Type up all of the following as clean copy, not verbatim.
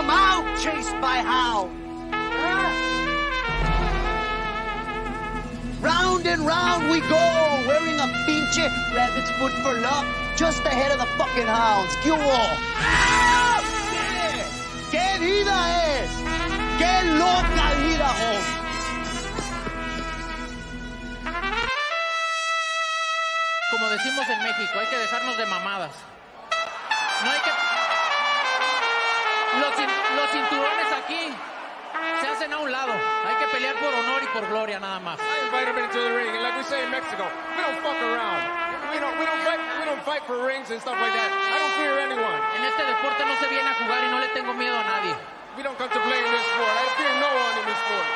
come out chased by hounds. Round and round we go, wearing a pinche rabbit's foot for luck, just ahead of the fucking hounds. ¿Qué hubo? ¡Ah! ¡Qué vida es! ¡Qué loca vida, homie! Como decimos en México, hay que dejarnos de mamadas. No hay que... Los cinturones aquí se hacen a un lado. Hay que pelear por honor y por gloria nada más. I invite him into the ring, and like we say in Mexico, we don't fuck around. We don't fight for rings and stuff like that. I don't fear anyone. En este deporte no se viene a jugar y no le tengo miedo a nadie. We don't come to play in this sport. I fear no one in this sport.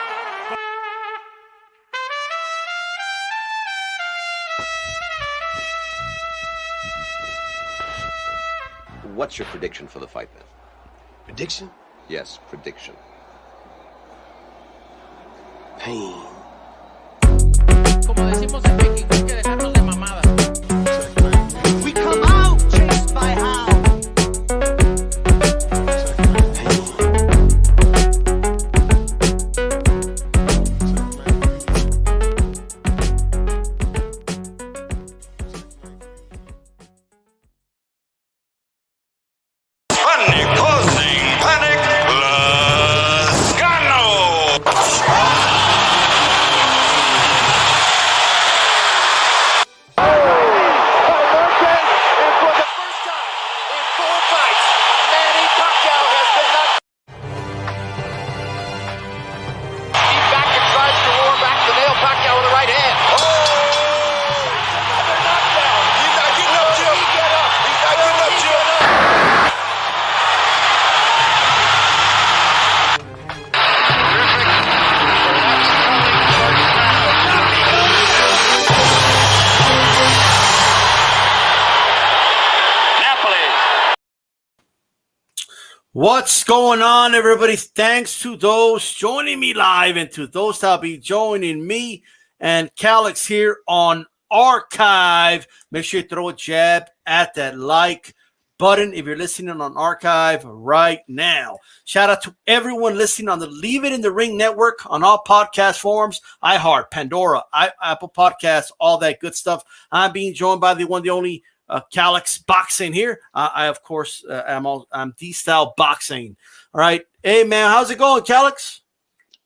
What's your prediction for the fight, then? Prediction? Yes, prediction. Pain. Como decimos en México, hay que dejarnos de mamadas. We come out chased by hounds. What's going on, everybody? Thanks to those joining me live and to those that'll be joining me and Calix here on Archive. Make sure you throw a jab at that like button if you're listening on Archive right now. Shout out to everyone listening on the Leave It in the Ring network on all podcast forums, iHeart, Pandora, Apple Podcasts, all that good stuff. I'm being joined by the one, the only Calix Boxing here. I of course I'm DSytle Boxing. All right, hey man, how's it going, Calix?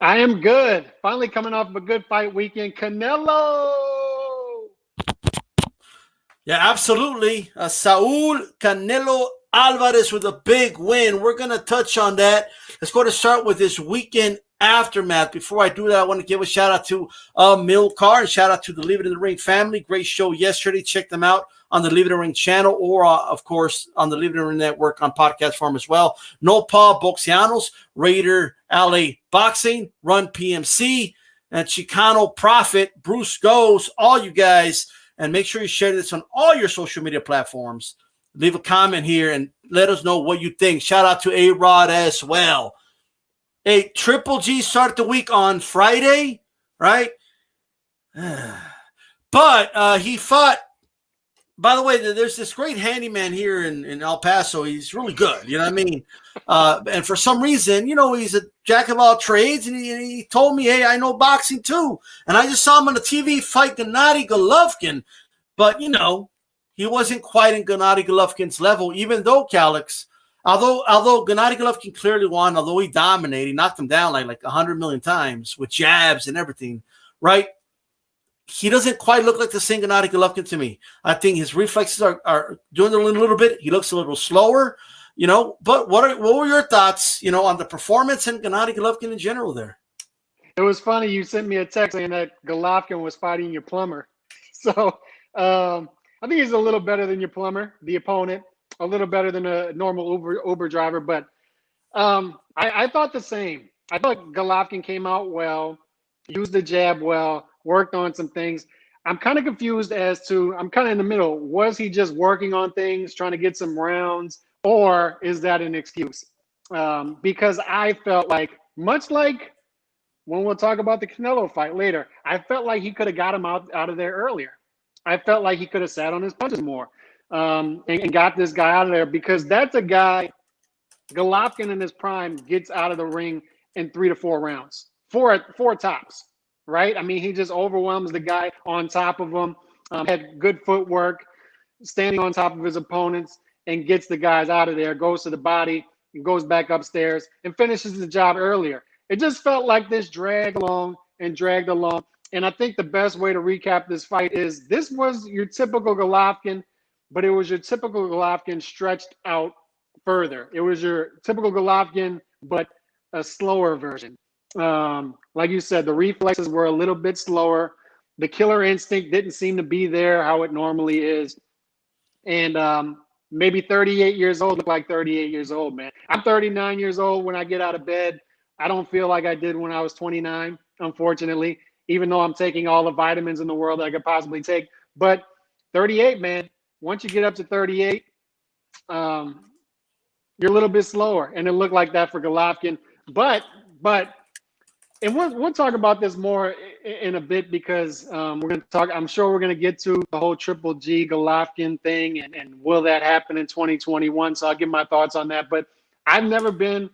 I am good. Finally coming off of a good fight weekend. Canelo. Yeah, absolutely. Saul Canelo Alvarez with a big win. We're gonna touch on that. Let's go to start with this weekend aftermath. Before I do that, I want to give a shout out to Milcar and shout out to the Leave It in the Ring family. Great show yesterday. Check them out on the Leave It in the Ring channel or, of course, on the Leave It in the Ring network on podcast form as well. No Paul Boxianos, Raider LA Boxing, Run PMC, and Chicano Prophet, Bruce Goes, all you guys. And make sure you share this on all your social media platforms. Leave a comment here and let us know what you think. Shout out to A-Rod as well. Hey, Triple G started the week on Friday, right? But he fought. By the way, there's this great handyman here in El Paso. He's really good. You know what I mean? And for some reason, you know, he's a jack of all trades. And he told me, hey, I know boxing too. And I just saw him on the TV fight Gennady Golovkin. But, you know, he wasn't quite in Gennady Golovkin's level, even though Calix, although Gennady Golovkin clearly won, although he dominated, he knocked him down like 100 million times with jabs and everything, right? He doesn't quite look like the same Gennady Golovkin to me. I think his reflexes are doing a little bit. He looks a little slower, you know. But what were your thoughts, you know, on the performance and Gennady Golovkin in general there? It was funny. You sent me a text saying that Golovkin was fighting your plumber. So I think he's a little better than your plumber, the opponent, a little better than a normal Uber driver. But I thought the same. I thought Golovkin came out well, used the jab well, worked on some things. I'm kind of confused as to, I'm kind of in the middle. Was he just working on things, trying to get some rounds, or is that an excuse? Because I felt like, much like when we'll talk about the Canelo fight later, I felt like he could have got him out of there earlier. I felt like he could have sat on his punches more and got this guy out of there, because that's a guy Golovkin in his prime gets out of the ring in 3 to 4 rounds, four tops, right? I mean, he just overwhelms the guy on top of him, had good footwork, standing on top of his opponents, and gets the guys out of there, goes to the body, and goes back upstairs, and finishes the job earlier. It just felt like this dragged along. And I think the best way to recap this fight is this was your typical Golovkin, but it was your typical Golovkin stretched out further. It was your typical Golovkin, but a slower version. Like you said, the reflexes were a little bit slower. The killer instinct didn't seem to be there how it normally is. And maybe 38 years old look like 38 years old, man. I'm 39 years old when I get out of bed. I don't feel like I did when I was 29, unfortunately, even though I'm taking all the vitamins in the world that I could possibly take. But 38, man, once you get up to 38, you're a little bit slower. And it looked like that for Golovkin. But and we'll talk about this more in a bit because we're going to talk. I'm sure we're going to get to the whole Triple G Golovkin thing and will that happen in 2021? So I'll give my thoughts on that. But I've never been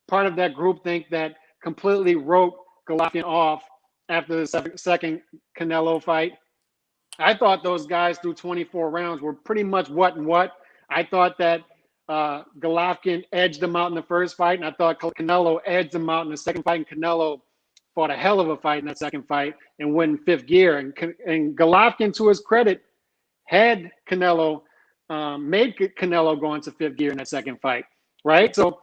part of that groupthink that completely wrote Golovkin off after the second Canelo fight. I thought those guys through 24 rounds were pretty much what and what. I thought that Golovkin edged him out in the first fight, and I thought Canelo edged him out in the second fight, and Canelo fought a hell of a fight in that second fight and went in fifth gear. And Golovkin, to his credit, had Canelo, made Canelo go into fifth gear in that second fight, right? So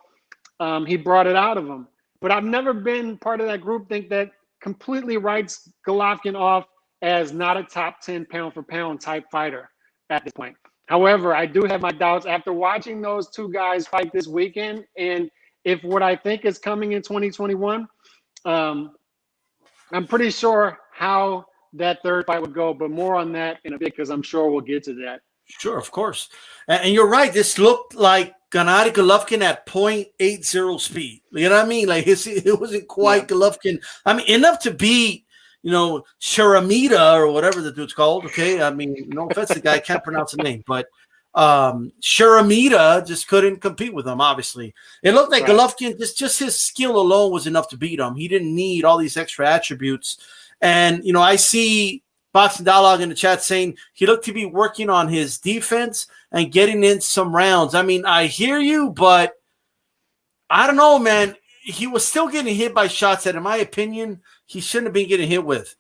he brought it out of him. But I've never been part of that groupthink that completely writes Golovkin off as not a top 10 pound-for-pound type fighter at this point. However, I do have my doubts after watching those two guys fight this weekend. And if what I think is coming in 2021, I'm pretty sure how that third fight would go, but more on that in a bit because I'm sure we'll get to that. Sure, of course. And you're right. This looked like Gennady Golovkin at 0.80 speed. You know what I mean? Like it wasn't quite Golovkin. I mean, enough to beat, Sharamita or whatever the dude's called. Okay. I mean, no offense to the guy, I can't pronounce the name, but Sharamita just couldn't compete with him, obviously. It looked like Golovkin, just his skill alone was enough to beat him. He didn't need all these extra attributes. And, I see Boxing Dialogue in the chat saying he looked to be working on his defense and getting in some rounds. I mean, I hear you, but I don't know, man. He was still getting hit by shots that, in my opinion, he shouldn't have been getting hit with.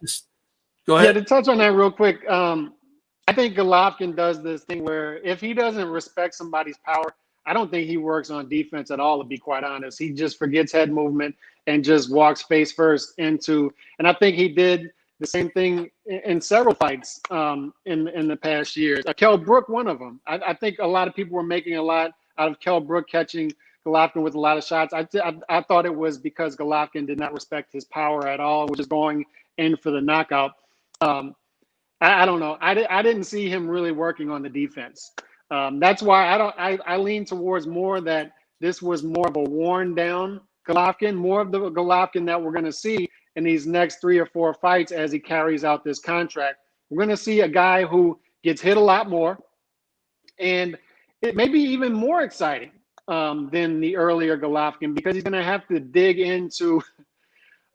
Just go ahead. Yeah, to touch on that real quick, I think Golovkin does this thing where if he doesn't respect somebody's power, I don't think he works on defense at all, to be quite honest. He just forgets head movement and just walks face first into – and I think he did the same thing in several fights in the past years. Kell Brook, one of them. I think a lot of people were making a lot out of Kell Brook catching Golovkin with a lot of shots. I thought it was because Golovkin did not respect his power at all, which is going in for the knockout. I don't know. I didn't see him really working on the defense. That's why I lean towards more that this was more of a worn down Golovkin, more of the Golovkin that we're going to see in these next 3 or 4 fights as he carries out this contract. We're going to see a guy who gets hit a lot more, and it may be even more exciting than the earlier Golovkin because he's going to have to dig into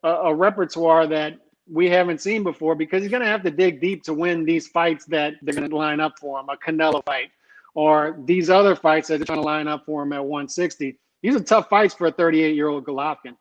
a repertoire that we haven't seen before because he's going to have to dig deep to win these fights that they're going to line up for him, a Canelo fight or these other fights that they're trying to line up for him at 160. These are tough fights for a 38-year-old Golovkin.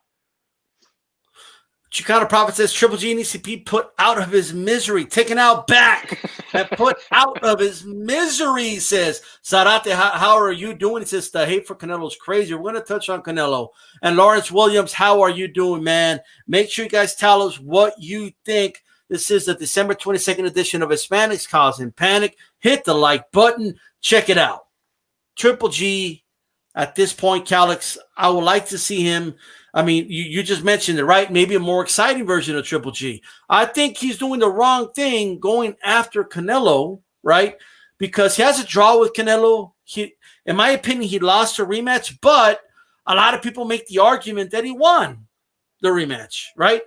Chicano Prophet says Triple G needs to be put out of his misery, taken out back, and put out of his misery, says Zarate. How are you doing? He says the hate for Canelo is crazy. We're going to touch on Canelo. And Lawrence Williams, how are you doing, man? Make sure you guys tell us what you think. This is the December 22nd edition of Hispanics Causing Panic. Hit the like button. Check it out. Triple G, at this point, Calix, I would like to see him. I mean, you just mentioned it, right? Maybe a more exciting version of Triple G. I think he's doing the wrong thing going after Canelo, right? Because he has a draw with Canelo. In my opinion, he lost a rematch, but a lot of people make the argument that he won the rematch, right?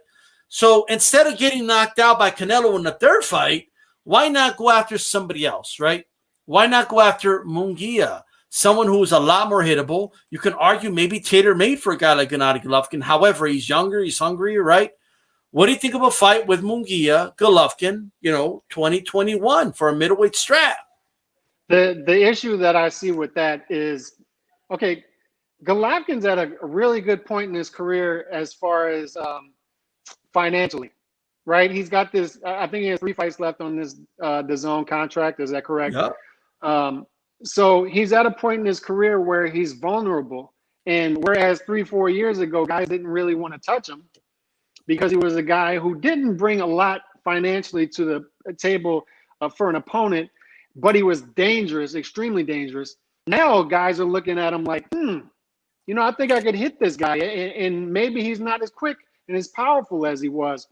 So instead of getting knocked out by Canelo in the third fight, why not go after somebody else, right? Why not go after Munguia? someone who is a lot more hittable. You can argue maybe tailor-made for a guy like Gennady Golovkin. However, he's younger, he's hungrier, right? What do you think of a fight with Munguia, Golovkin, 2021 for a middleweight strap? The issue that I see with that is, okay, Golovkin's at a really good point in his career as far as financially, right? He's got this, I think he has 3 fights left on this DAZN contract. Is that correct? Yep. So he's at a point in his career where he's vulnerable. And whereas 3-4 years ago, guys didn't really want to touch him because he was a guy who didn't bring a lot financially to the table for an opponent, but he was dangerous, extremely dangerous. Now guys are looking at him like, I think I could hit this guy. And maybe he's not as quick and as powerful as he was.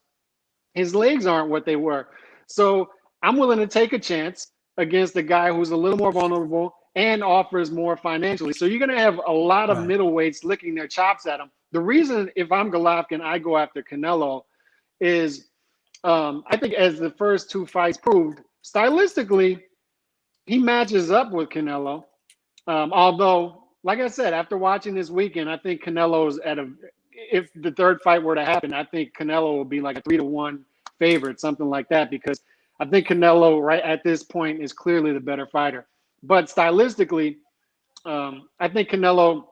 His legs aren't what they were. So I'm willing to take a chance against a guy who's a little more vulnerable and offers more financially. So you're going to have a lot of middleweights licking their chops at him. The reason, if I'm Golovkin, I go after Canelo is I think, as the first 2 fights proved, stylistically, he matches up with Canelo. Although, like I said, after watching this weekend, I think Canelo's if the 3rd fight were to happen, I think Canelo will be like a 3-1 favorite, something like that, because I think Canelo right at this point is clearly the better fighter. But stylistically, I think Canelo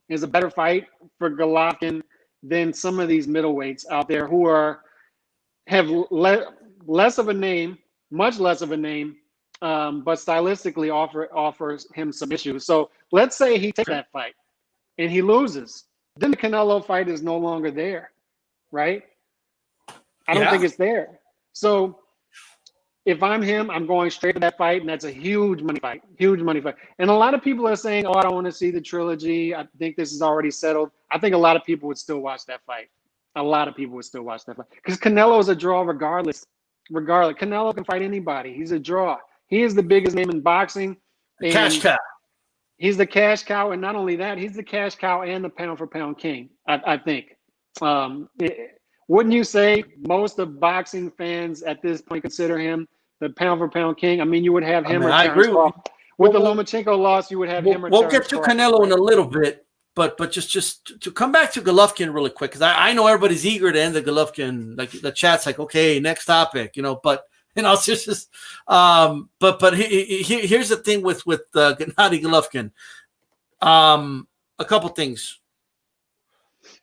is a better fight for Golovkin than some of these middleweights out there who have less of a name, much less of a name, but stylistically offers him some issues. So let's say he takes that fight and he loses. Then the Canelo fight is no longer there, right? I don't think it's there. So if I'm him, I'm going straight to that fight, and that's a huge money fight, And a lot of people are saying, I don't want to see the trilogy. I think this is already settled. I think a lot of people would still watch that fight. Because Canelo is a draw regardless. Canelo can fight anybody. He's a draw. He is the biggest name in boxing. Cash cow. He's the cash cow, and not only that, he's the cash cow and the pound-for-pound king, I think. Wouldn't you say most of boxing fans at this point consider him the pound-for-pound king? I mean, you would have him or Terrence Crawford. With the Lomachenko loss, you would have him or We'll get to Canelo in a little bit, but just to come back to Golovkin really quick, because I know everybody's eager to end the Golovkin. Like the chat's like, okay, next topic, but it's just but here's the thing with Gennady Golovkin. A couple things.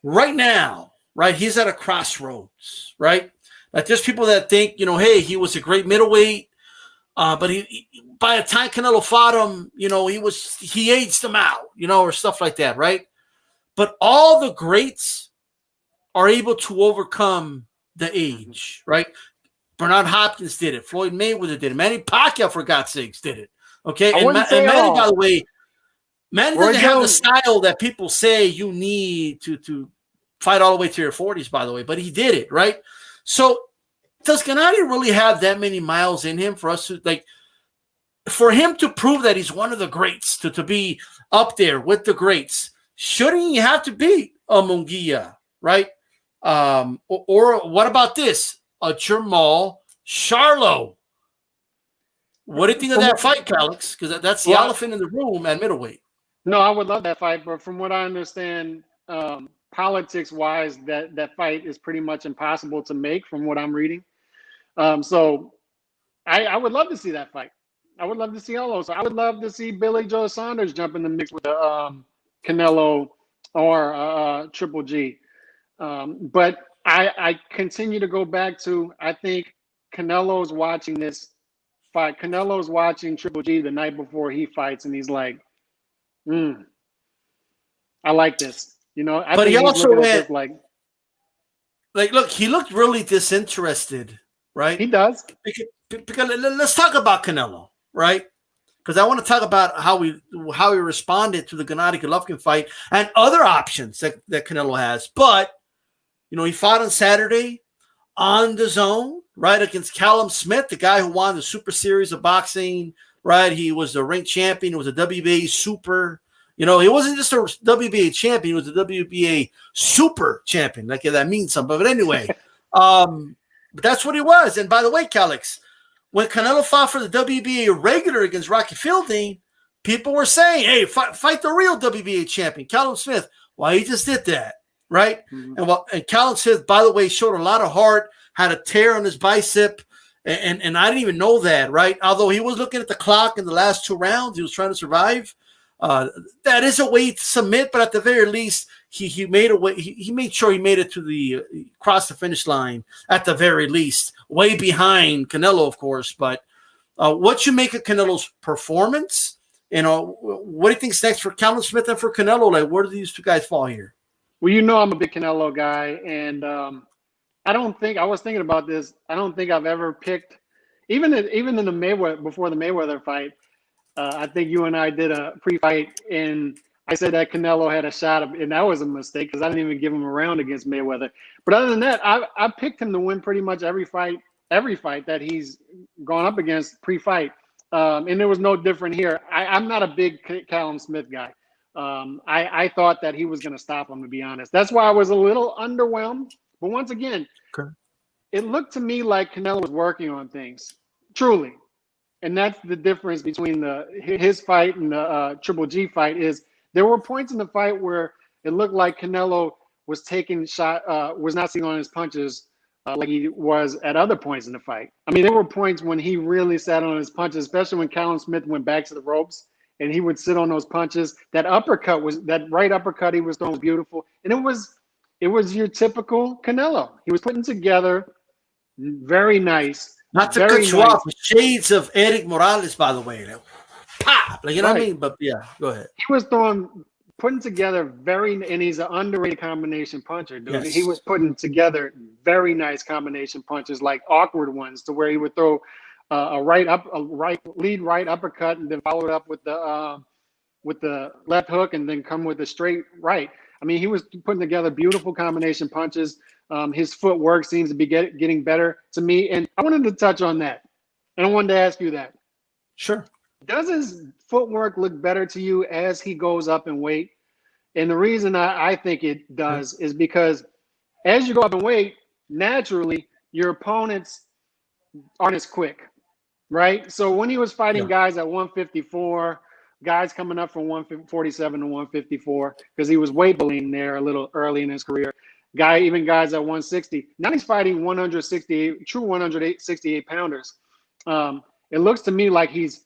Right now, right, he's at a crossroads, right? Like there's people that think, hey, he was a great middleweight, but he by the time Canelo fought him, he aged him out, or stuff like that, right? But all the greats are able to overcome the age, right? Bernard Hopkins did it. Floyd Mayweather did it. Manny Pacquiao, for God's sakes, did it. Okay, and Manny, by the way, Manny doesn't have the style that people say you need to fight all the way to your 40s, by the way, but he did it, right? So does Gennady really have that many miles in him for us to, for him to prove that he's one of the greats, to be up there with the greats? Shouldn't he have to beat a Munguia, right? Or what about this? A Jamal Charlo. What do you think of that fight, Calix? Because that's the elephant in the room at middleweight. No, I would love that fight, but from what I understand, politics-wise, that fight is pretty much impossible to make from what I'm reading. So I would love to see that fight. I would love to see all those. I would love to see Billy Joe Saunders jump in the mix with Canelo or Triple G. But I continue to go back to, I think Canelo's watching this fight. Canelo's watching Triple G the night before he fights, and he's like, I like this. But he also went like, look, he looked really disinterested, right? He does. Because let's talk about Canelo, right? Because I want to talk about how he responded to the Gennady Golovkin fight and other options that Canelo has. But he fought on Saturday on DAZN, right, against Callum Smith, the guy who won the Super Series of boxing, right? He was the ring champion. He was a WBA Super. He wasn't just a WBA champion. He was a WBA Super champion. Like that means something. But anyway, that's what he was. And by the way, Calix, when Canelo fought for the WBA regular against Rocky Fielding, people were saying, hey, fight the real WBA champion, Callum Smith. Well, he just did that, right? And Callum Smith, by the way, showed a lot of heart, had a tear on his bicep, and I didn't even know that, right? Although he was looking at the clock in the last 2 rounds, he was trying to survive. That is a way to submit, but at the very least, he made a way. He made sure he made it to the cross the finish line at the very least, way behind Canelo, of course. But what you make of Canelo's performance? What do you think's next for Callum Smith and for Canelo? Like, where do these two guys fall here? Well, I'm a big Canelo guy, and I was thinking about this. I don't think I've ever picked, even in the Mayweather, before the Mayweather fight. I think you and I did a pre-fight, and I said that Canelo had a shot, and that was a mistake because I didn't even give him a round against Mayweather. But other than that, I picked him to win pretty much every fight that he's gone up against pre-fight. And it was no different here. I'm not a big Callum Smith guy. I thought that he was going to stop him, to be honest. That's why I was a little underwhelmed. But once again, it looked to me like Canelo was working on things, truly. And that's the difference between his fight and the Triple G fight is there were points in the fight where it looked like Canelo was was not sitting on his punches like he was at other points in the fight. I mean, there were points when he really sat on his punches, especially when Callum Smith went back to the ropes and he would sit on those punches. That right uppercut he was throwing was beautiful. And it was your typical Canelo. He was putting together very nice. Not to cut you off, shades of Eric Morales, by the way. Pop, you know what I mean? But yeah, go ahead. He was putting together and he's an underrated combination puncher, dude. Yes. He was putting together very nice combination punches, like awkward ones, to where he would throw a lead right uppercut and then follow it up with the left hook and then come with a straight right. I mean, he was putting together beautiful combination punches. His footwork seems to be getting better to me. And I wanted to touch on that. And I wanted to ask you that. Sure. Does his footwork look better to you as he goes up in weight? And the reason I think it does is because as you go up in weight, naturally, your opponents aren't as quick, right? So when he was fighting guys at 154, guys coming up from 147 to 154, because he was weight bullying there a little early in his career, even guys at 160. Now he's fighting 168 pounders. It looks to me like he's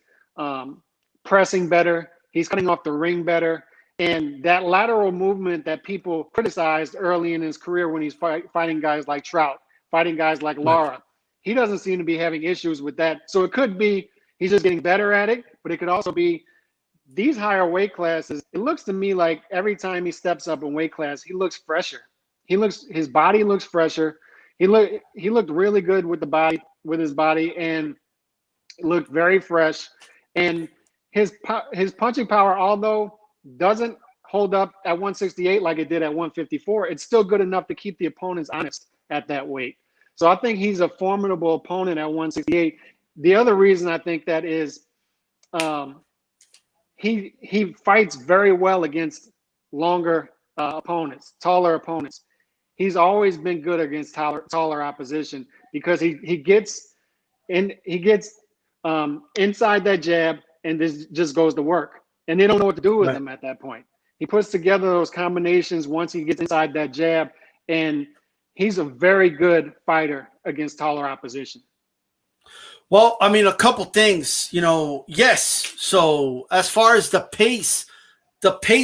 pressing better. He's cutting off the ring better. And that lateral movement that people criticized early in his career when he's fighting guys like Trout, fighting guys like Lara, he doesn't seem to be having issues with that. So it could be he's just getting better at it, but it could also be these higher weight classes. It looks to me like every time he steps up in weight class, he looks fresher. His body looks fresher. He looked really good with his body, and looked very fresh. And his punching power, although doesn't hold up at 168 like it did at 154, it's still good enough to keep the opponents honest at that weight. So I think he's a formidable opponent at 168. The other reason I think that is he fights very well against longer opponents, taller opponents. He's always been good against taller opposition because he gets inside that jab and this just goes to work. And they don't know what to do with him at that point. He puts together those combinations once he gets inside that jab, and he's a very good fighter against taller opposition. Well, I mean, a couple things, yes. So as far as the pace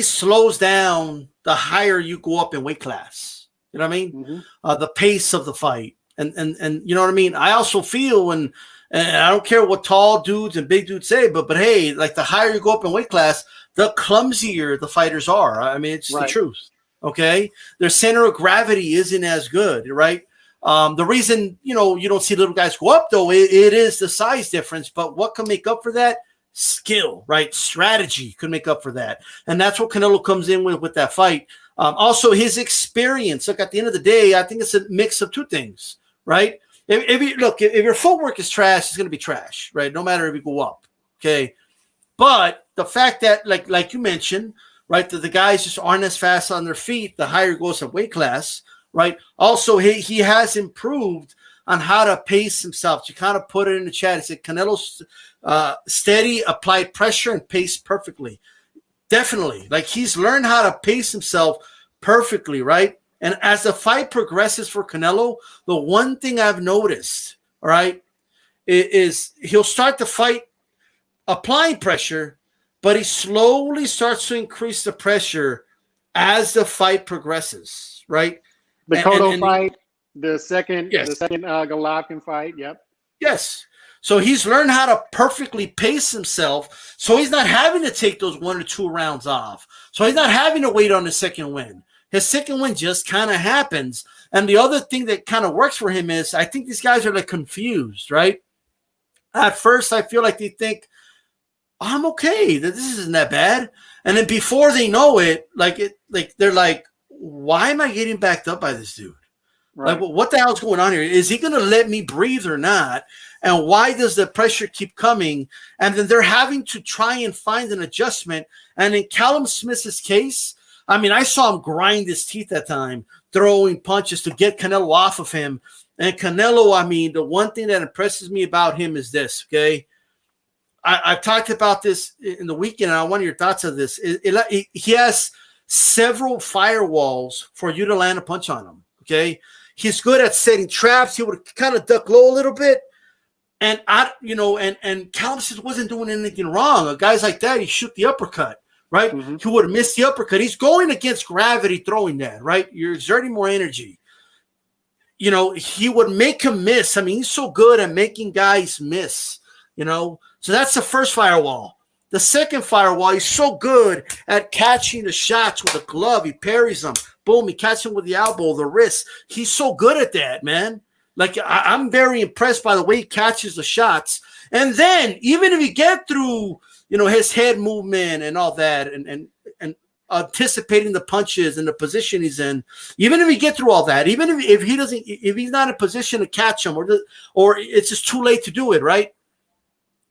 slows down the higher you go up in weight class. You know what I mean? Mm-hmm. The pace of the fight. And you know what I mean? I also feel, and I don't care what tall dudes and big dudes say, but hey, like the higher you go up in weight class, the clumsier the fighters are. I mean, it's the truth. Okay? Their center of gravity isn't as good, right? The reason, you don't see little guys go up, though, it is the size difference. But what can make up for that? Skill, right? Strategy could make up for that. And that's what Canelo comes in with that fight. Also, his experience. Look, at the end of the day, I think it's a mix of two things, right? If your footwork is trash, it's going to be trash, right? No matter if you go up, okay? But the fact that, like you mentioned, right, that the guys just aren't as fast on their feet, the higher it goes in weight class, right? Also, he has improved on how to pace himself. You kind of put it in the chat. He said Canelo's steady, applied pressure, and pace perfectly. Definitely. Like, he's learned how to pace himself perfectly, right? And as the fight progresses for Canelo, the one thing I've noticed, all right, is he'll start the fight applying pressure, but he slowly starts to increase the pressure as the fight progresses, right? The Cotto fight, the second Golovkin fight, yep. Yes. So he's learned how to perfectly pace himself, so he's not having to take those 1 or 2 rounds off. So he's not having to wait on the second win. His second win just kind of happens. And the other thing that kind of works for him is I think these guys are like confused, right? At first, I feel like they think, I'm okay, that this isn't that bad. And then before they know it, they're like, why am I getting backed up by this dude? Right. Like, what the hell's going on here? Is he going to let me breathe or not? And why does the pressure keep coming? And then they're having to try and find an adjustment. And in Callum Smith's case, I mean, I saw him grind his teeth at time, throwing punches to get Canelo off of him. And Canelo, I mean, the one thing that impresses me about him is this, okay? I've talked about this in the weekend, and I want your thoughts on this. He has several firewalls for you to land a punch on him, okay? He's good at setting traps. He would kind of duck low a little bit. And Callum wasn't doing anything wrong. A guy's like that, he shoot the uppercut, right? Mm-hmm. He would have missed the uppercut. He's going against gravity throwing that, right? You're exerting more energy. He would make him miss. I mean, he's so good at making guys miss, So that's the first firewall. The second firewall, he's so good at catching the shots with a glove. He parries them. Boom, he catches them with the elbow, the wrist. He's so good at that, man. Like, I'm very impressed by the way he catches the shots. And then, even if you get through, his head movement and all that, and anticipating the punches and the position he's in, even if you get through all that, even if he's not in a position to catch him, or it's just too late to do it, right?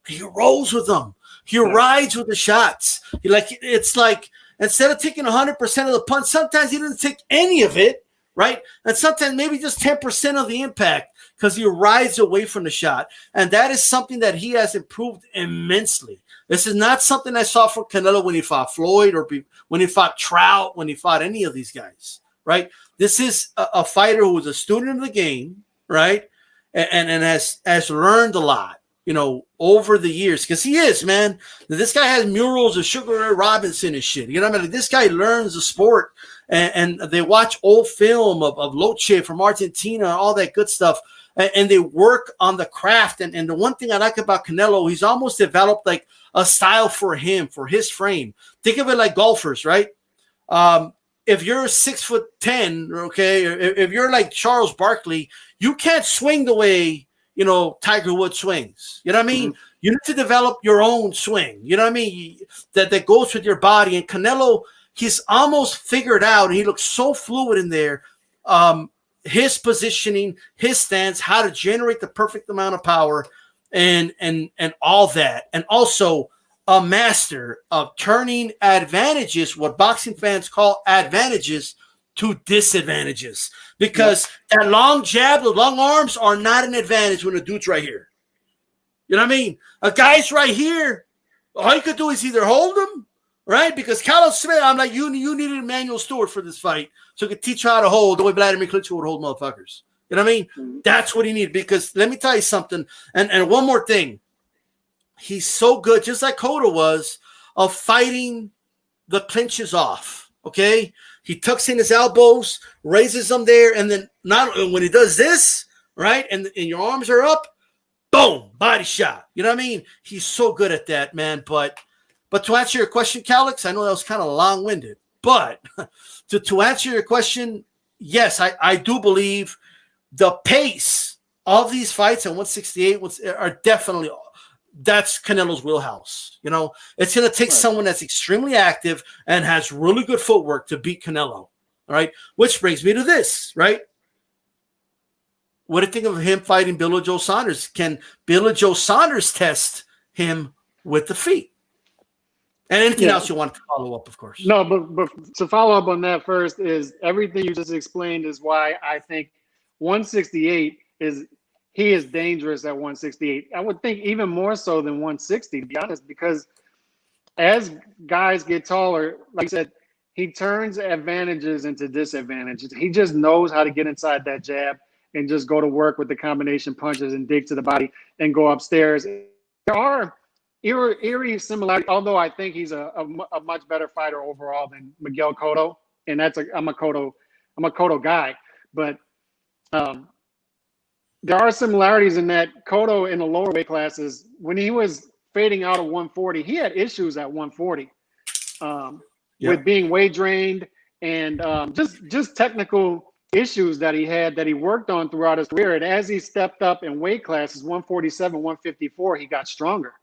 He rolls with them. He rides with the shots. It's like instead of taking 100% of the punch, sometimes he doesn't take any of it. Right? And sometimes maybe just 10% of the impact because he rides away from the shot. And that is something that he has improved immensely. This is not something I saw from Canelo when he fought Floyd or when he fought Trout, when he fought any of these guys, right? This is a fighter who is a student of the game, right? And has learned a lot, over the years. Because he is, man. This guy has murals of Sugar Ray Robinson and shit. You know what I mean? This guy learns the sport. And they watch old film of Loche from Argentina and all that good stuff. And they work on the craft. And the one thing I like about Canelo, he's almost developed like a style for him, for his frame. Think of it like golfers, right? If you're 6'10", okay, if you're like Charles Barkley, you can't swing the way, Tiger Woods swings. You know what I mean? Mm-hmm. You need to develop your own swing. You know what I mean? That goes with your body. And Canelo, he's almost figured out, and he looks so fluid in there, his positioning, his stance, how to generate the perfect amount of power, and all that. And also a master of turning advantages, what boxing fans call advantages, to disadvantages. Because that long jab, the long arms are not an advantage when the dude's right here. You know what I mean? A guy's right here, all you could do is either hold him, right? Because Callum Smith, I'm like, you needed Emmanuel Stewart for this fight so he could teach you how to hold the way Vladimir Klitschko would hold motherfuckers. You know what I mean? Mm-hmm. That's what he needed. Because let me tell you something. And one more thing. He's so good, just like Cotto was, of fighting the clinches off, okay? He tucks in his elbows, raises them there, and then when he does this, right, and your arms are up, boom, body shot. You know what I mean? He's so good at that, man. But to answer your question, Calix, I know that was kind of long-winded, but to answer your question, yes, I do believe the pace of these fights at 168 are definitely – that's Canelo's wheelhouse. It's going to take someone that's extremely active and has really good footwork to beat Canelo. All right. Which brings me to this, right? What do you think of him fighting Billy Joe Saunders? Can Billy Joe Saunders test him with the feet? And anything else you want to follow up, of course. No, but to follow up on that first is everything you just explained is why I think 168 is he is dangerous at 168. I would think even more so than 160, to be honest, because as guys get taller, like I said, he turns advantages into disadvantages. He just knows how to get inside that jab and just go to work with the combination punches and dig to the body and go upstairs. There are eerie similarities, although I think he's a much better fighter overall than Miguel Cotto, and I'm a Cotto guy, but there are similarities in that Cotto in the lower weight classes, when he was fading out of 140, he had issues at 140 with being weight drained and just technical issues that he worked on throughout his career. And as he stepped up in weight classes, 147, 154, he got stronger.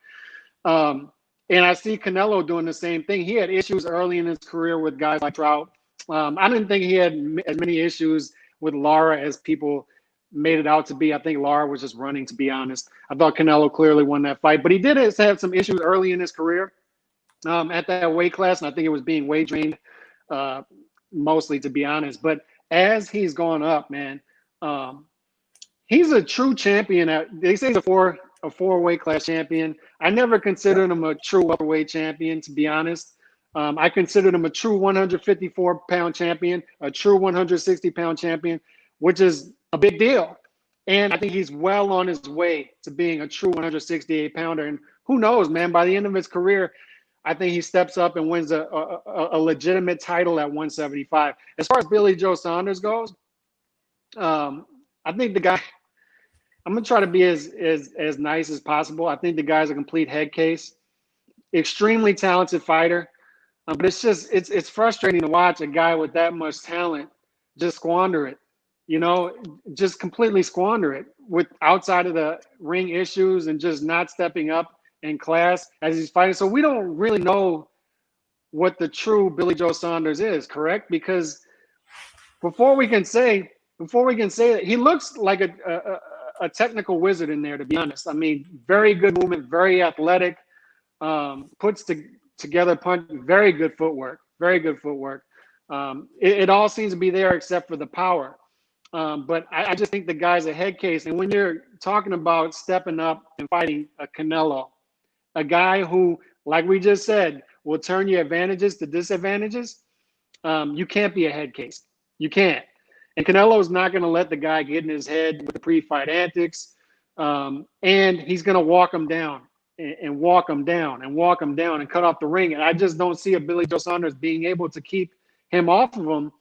And I see Canelo doing the same thing. He had issues early in his career with guys like Trout. I didn't think he had as many issues with Lara as people made it out to be. I think Lara was just running, to be honest. I thought Canelo clearly won that fight, but he did have some issues early in his career at that weight class, and I think it was being weight drained mostly, to be honest. But as he's gone up, man, he's a true champion. They say he's a four weight class champion. I never considered him a true welterweight champion, to be honest. I considered him a true 154-pound champion, a true 160-pound champion, which is a big deal. And I think he's well on his way to being a true 168-pounder. And who knows, man, by the end of his career, I think he steps up and wins a legitimate title at 175. As far as Billy Joe Saunders goes, I think the guy, I'm going to try to be as nice as possible. I think the guy's a complete head case. Extremely talented fighter. But it's frustrating to watch a guy with that much talent just squander it, just completely squander it with outside of the ring issues and just not stepping up in class as he's fighting. So we don't really know what the true Billy Joe Saunders is, correct? Because before we can say that, he looks like a technical wizard in there, to be honest. I mean, very good movement, very athletic, puts together punch, very good footwork. It all seems to be there except for the power. But I just think the guy's a head case. And when you're talking about stepping up and fighting a Canelo, a guy who, like we just said, will turn your advantages to disadvantages, you can't be a head case. You can't. And Canelo's not going to let the guy get in his head with the pre-fight antics. And he's going to walk him down and walk him down and walk him down and cut off the ring. And I just don't see a Billy Joe Saunders being able to keep him off of him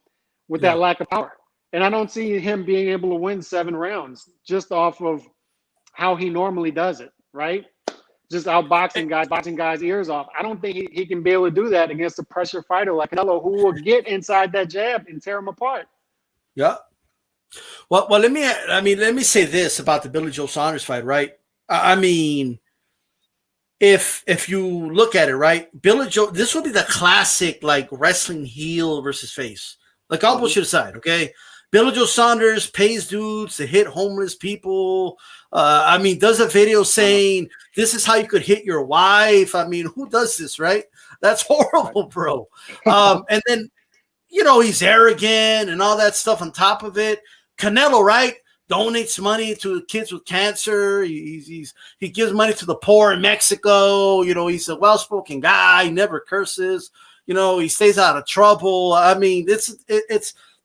with that lack of power. And I don't see him being able to win 7 rounds just off of how he normally does it, right? Just outboxing guys, boxing guys' ears off. I don't think he can be able to do that against a pressure fighter like Canelo, who will get inside that jab and tear him apart. Yeah. Well, let me say this about the Billy Joe Saunders fight, right? I mean, if you look at it, right, Billy Joe, this would be the classic like wrestling heel versus face. Like all bullshit aside, okay? Billy Joe Saunders pays dudes to hit homeless people. Does a video saying this is how you could hit your wife. I mean, who does this, right? That's horrible, bro. And then, he's arrogant and all that stuff on top of it. Canelo, right, donates money to kids with cancer. He gives money to the poor in Mexico. He's a well-spoken guy. He never curses. He stays out of trouble. I mean, it's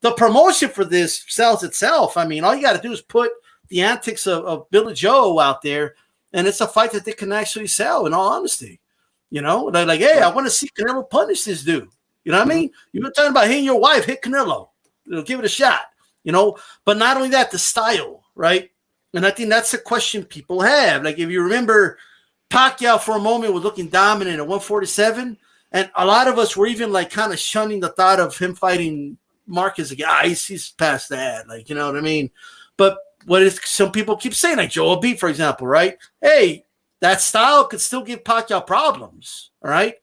the promotion for this sells itself. I mean, all you got to do is put the antics of Billy Joe out there, and it's a fight that they can actually sell, in all honesty. They're like, hey, I want to see Canelo punish this dude. You know what I mean? You were talking about hitting your wife, hit Canelo. Give it a shot, But not only that, the style, right? And I think that's the question people have. Like, if you remember, Pacquiao for a moment was looking dominant at 147, and a lot of us were even like kind of shunning the thought of him fighting Marcus again. He's past that, like, you know what I mean? But some people keep saying, like Joel B, for example, right? Hey, that style could still give Pacquiao problems, all right?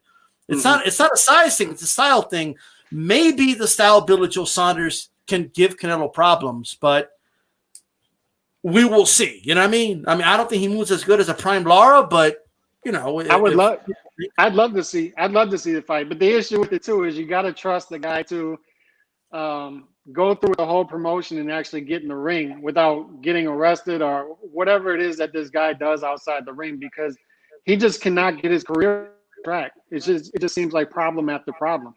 It's not a size thing, it's a style thing. Maybe the style of Billy Joe Saunders can give Canelo problems, but we will see. You know what I mean? I don't think he moves as good as a prime Lara, but I'd love to see the fight. But the issue with it too is you got to trust the guy to go through the whole promotion and actually get in the ring without getting arrested or whatever it is that this guy does outside the ring, because he just cannot get his career on track. It just seems like problem after problem.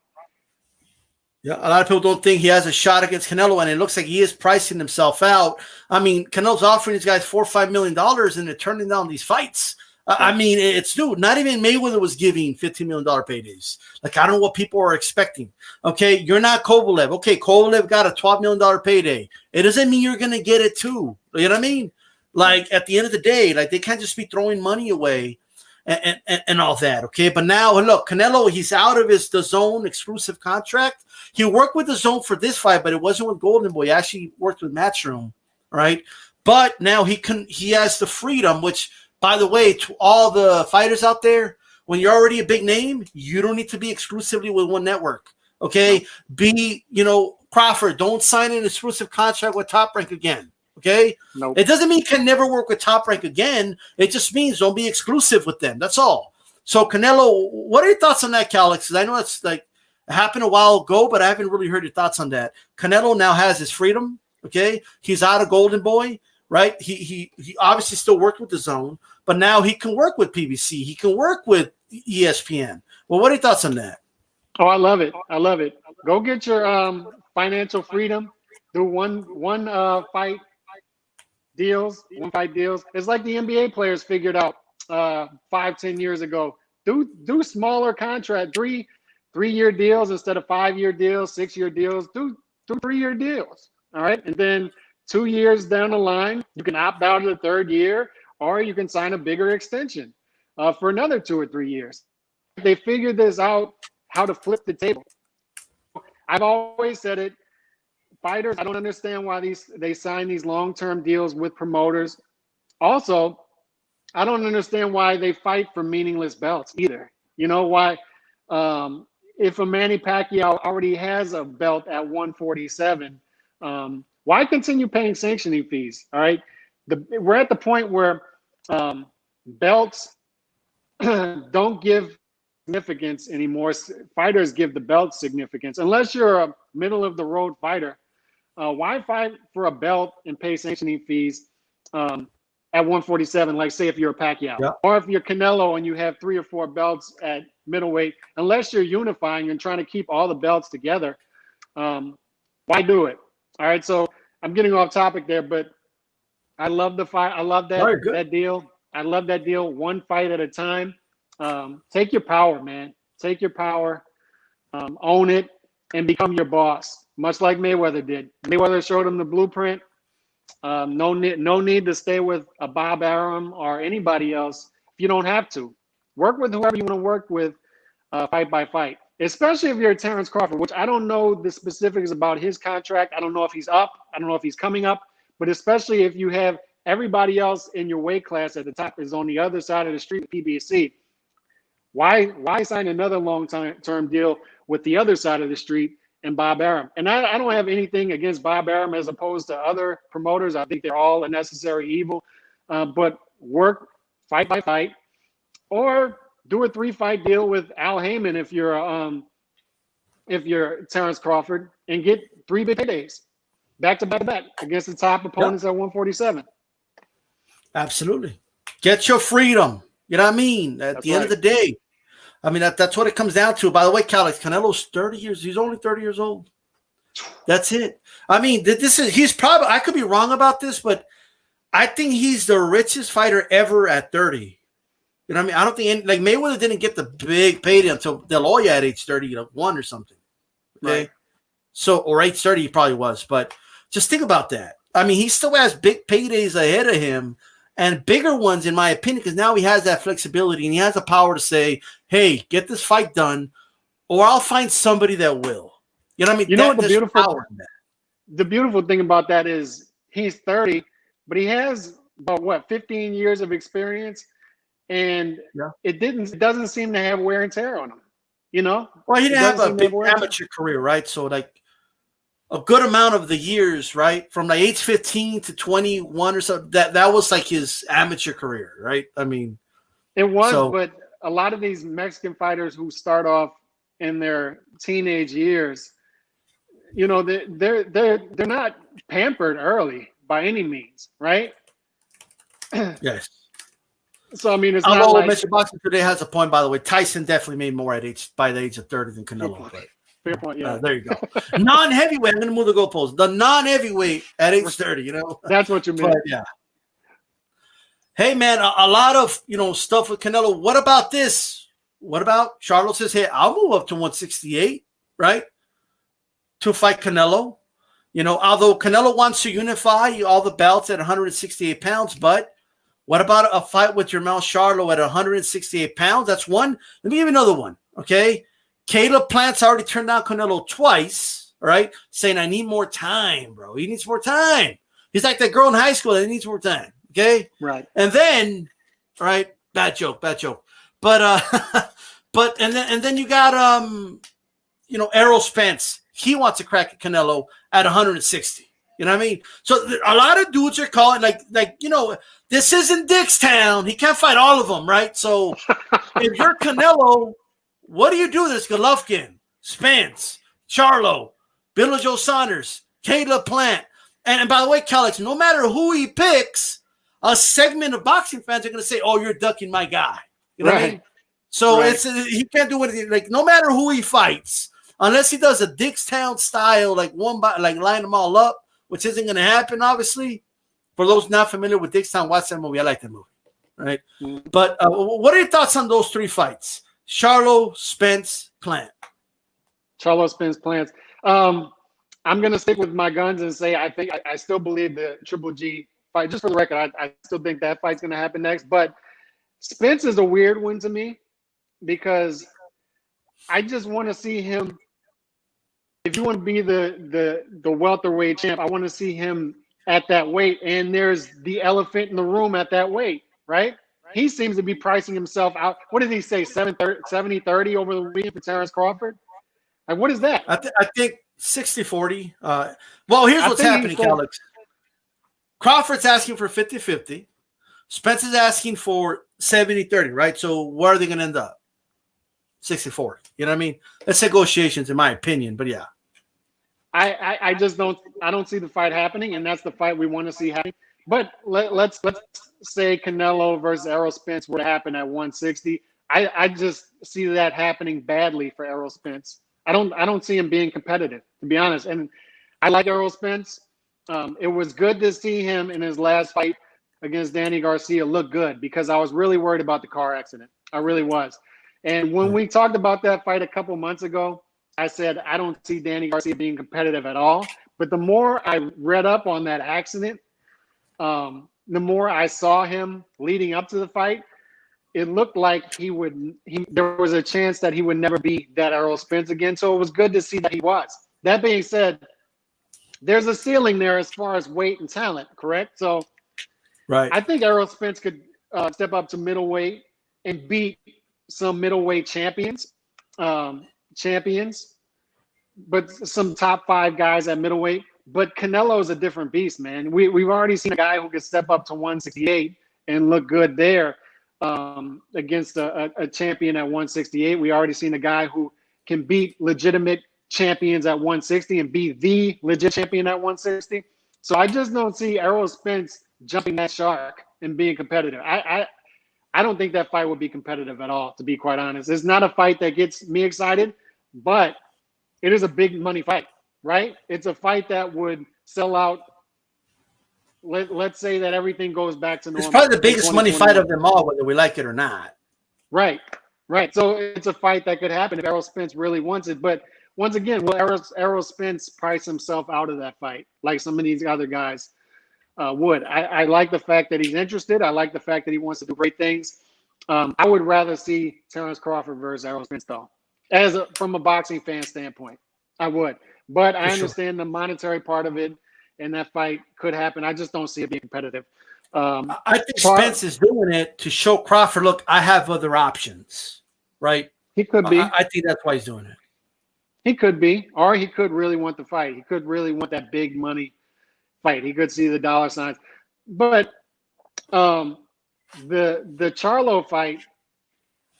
Yeah, a lot of people don't think he has a shot against Canelo, and it looks like he is pricing himself out. I mean, Canelo's offering these guys $4 or $5 million, and they're turning down these fights. I mean, it's dude. Not even Mayweather was giving $15 million paydays. Like, I don't know what people are expecting. Okay, you're not Kovalev. Okay, Kovalev got a $12 million payday. It doesn't mean you're gonna get it too. You know what I mean? Like, at the end of the day, like, they can't just be throwing money away and all that. Okay, but now look, Canelo, he's out of the DAZN exclusive contract. He worked with the DAZN for this fight, but it wasn't with Golden Boy. He actually worked with Matchroom, right? But now he has the freedom, which, by the way, to all the fighters out there, when you're already a big name, you don't need to be exclusively with one network. Okay, be Crawford. Don't sign an exclusive contract with Top Rank again. Okay, nope. It doesn't mean you can never work with Top Rank again. It just means don't be exclusive with them. That's all. So Canelo, what are your thoughts on that, Calix? Because I know it's like it happened a while ago, but I haven't really heard your thoughts on that. Canelo now has his freedom. Okay, he's out of Golden Boy, right? He obviously still worked with the DAZN, but now he can work with PBC. He can work with ESPN. Well, what are your thoughts on that? Oh, I love it. I love it. Go get your financial freedom. Do one fight deals. It's like the NBA players figured out 5-10 years ago. Do smaller contract, 3-year deals instead of 5-year deals, 6-year deals. Do 3-year deals. All right, and then 2 years down the line, you can opt out of the 3rd year, or you can sign a bigger extension for another 2 or 3 years. They figured this out, how to flip the table. I've always said it. Fighters, I don't understand why they sign these long-term deals with promoters. Also, I don't understand why they fight for meaningless belts either. You know why? If a Manny Pacquiao already has a belt at 147, why continue paying sanctioning fees? All right, we're at the point where belts don't give significance anymore. Fighters give the belt significance. Unless you're a middle-of-the-road fighter, why fight for a belt and pay sanctioning fees at 147? Like, say if you're a Pacquiao, yeah, or if you're Canelo and you have 3 or 4 belts at middleweight. Unless you're unifying and trying to keep all the belts together, why do it? All right, so I'm getting off topic there, but I love the fight. I love that deal. I love that deal. One fight at a time. Take your power, man. Take your power, own it, and become your boss, much like Mayweather did. Mayweather showed him the blueprint. No need to stay with a Bob Arum or anybody else if you don't have to. Work with whoever you want to work with, fight by fight, especially if you're Terrence Crawford, which I don't know the specifics about his contract. I don't know if he's up. I don't know if he's coming up. But especially if you have everybody else in your weight class at the top is on the other side of the street, PBC. Why sign another long-term deal with the other side of the street and Bob Arum? And I don't have anything against Bob Arum as opposed to other promoters. I think they're all a necessary evil. But work fight by fight, or do a 3-fight deal with Al Heyman if you're Terrence Crawford, and get 3 big paydays back to back against the top opponents at 147. Absolutely. Get your freedom. You know what I mean? At the end of the day, I mean, that's what it comes down to. By the way, Calix, Canelo's 30 years. He's only 30 years old. That's it. I mean, he's probably, I could be wrong about this, but I think he's the richest fighter ever at 30. You know what I mean? I don't think, like, Mayweather didn't get the big payday until De La Hoya at age 31 or something. Okay. Right. So, or age 30 he probably was. But just think about that. I mean, he still has big paydays ahead of him. And bigger ones, in my opinion, because now he has that flexibility and he has the power to say, hey, get this fight done, or I'll find somebody that will. You know what I mean? You know what the beautiful thing about that is he's 30, but he has about 15 years of experience, and it doesn't seem to have wear and tear on him. You know? Well, he didn't have a big amateur career, right? So like a good amount of the years, right, from like age 15 to 21 or so, that was like his amateur career, right? I mean, it was, but a lot of these Mexican fighters who start off in their teenage years, you know, they're not pampered early by any means, right? Yes. So I mean, it's not Although like Mr. Boxing Today has a point, by the way. Tyson definitely made more by the age of 30 than Canelo. But, fair point. Yeah, there you go. Non-heavyweight. I'm going to move the goalposts. The non-heavyweight at age 30. You know, that's what you meant. but, yeah. Hey man, a lot of stuff with Canelo. What about this? What about Charlo says, hey, I'll move up to 168, right? To fight Canelo. Although Canelo wants to unify all the belts at 168 pounds, but what about a fight with Jermell Charlo at 168 pounds? That's one. Let me give you another one, okay? Caleb Plant's already turned down Canelo twice, all right? Saying, I need more time, bro. He needs more time. He's like that girl in high school that needs more time, okay? Right. And then, all right, bad joke. But, and then you got, Errol Spence. He wants to crack at Canelo at 160. You know what I mean? So a lot of dudes are calling this isn't Dickstown. He can't fight all of them, right? So if you're Canelo, what do you do? There's Golovkin, Spence, Charlo, Billy Joe Saunders, Caleb Plant. And by the way, Calix, no matter who he picks, a segment of boxing fans are going to say, oh, you're ducking my guy. You know what I mean? So he can't do anything. Like, no matter who he fights, unless he does a Dickstown style, like line them all up, which isn't going to happen, obviously. For those not familiar with Dickstown, watch that movie. I like that movie, right? Mm-hmm. But what are your thoughts on those three fights? Charlo, Spence, Plant. Charlo, Spence, Plant. I'm going to stick with my guns and say I still believe the Triple G fight. Just for the record, I still think that fight's going to happen next. But Spence is a weird one to me because I just want to see him. If you want to be the welterweight champ, I want to see him at that weight. And there's the elephant in the room at that weight, right? He seems to be pricing himself out. What did he say? 70-30 over the weekend for Terrence Crawford? Like, what is that? I think 60-40. Well, here's what's happening, Calix. Crawford's asking for 50-50. Spence is asking for 70-30, right? So where are they going to end up? 64. You know what I mean? That's negotiations, in my opinion. But yeah, I just don't see the fight happening, and that's the fight we want to see happen. But let's say Canelo versus Errol Spence were to happen at 160. I just see that happening badly for Errol Spence. I don't see him being competitive, to be honest. And I like Errol Spence. It was good to see him in his last fight against Danny Garcia look good because I was really worried about the car accident. I really was. And when we talked about that fight a couple months ago, I said, I don't see Danny Garcia being competitive at all. But the more I read up on that accident, the more I saw him leading up to the fight, it looked like there was a chance that he would never be that Errol Spence again. So it was good to see that he was. That being said, there's a ceiling there as far as weight and talent, correct? So right. I think Errol Spence could step up to middleweight and beat some middleweight champions, but some top 5 guys at middleweight. But Canelo's a different beast, man. We've already seen a guy who could step up to 168 and look good there against a champion at 168. We already seen a guy who can beat legitimate champions at 160 and be the legit champion at 160. So I just don't see Errol Spence jumping that shark and being competitive. I don't think that fight would be competitive at all, to be quite honest. It's not a fight that gets me excited, but it is a big money fight, right? It's a fight that would sell out. Let's say that everything goes back to normal. It's probably the biggest money fight of them all, whether we like it or not. Right. So it's a fight that could happen if Errol Spence really wants it. But once again, will Errol Spence price himself out of that fight like some of these other guys would? I like the fact that he's interested. I like the fact that he wants to do great things. I would rather see Terrence Crawford versus Errol Spence, though, from a boxing fan standpoint. I would. But I understand the monetary part of it, and that fight could happen. I just don't see it being competitive. I think Spence is doing it to show Crawford, look, I have other options, right? He could be. I think that's why he's doing it. He could be, or he could really want the fight. He could really want that big money fight. He could see the dollar signs. But the Charlo fight,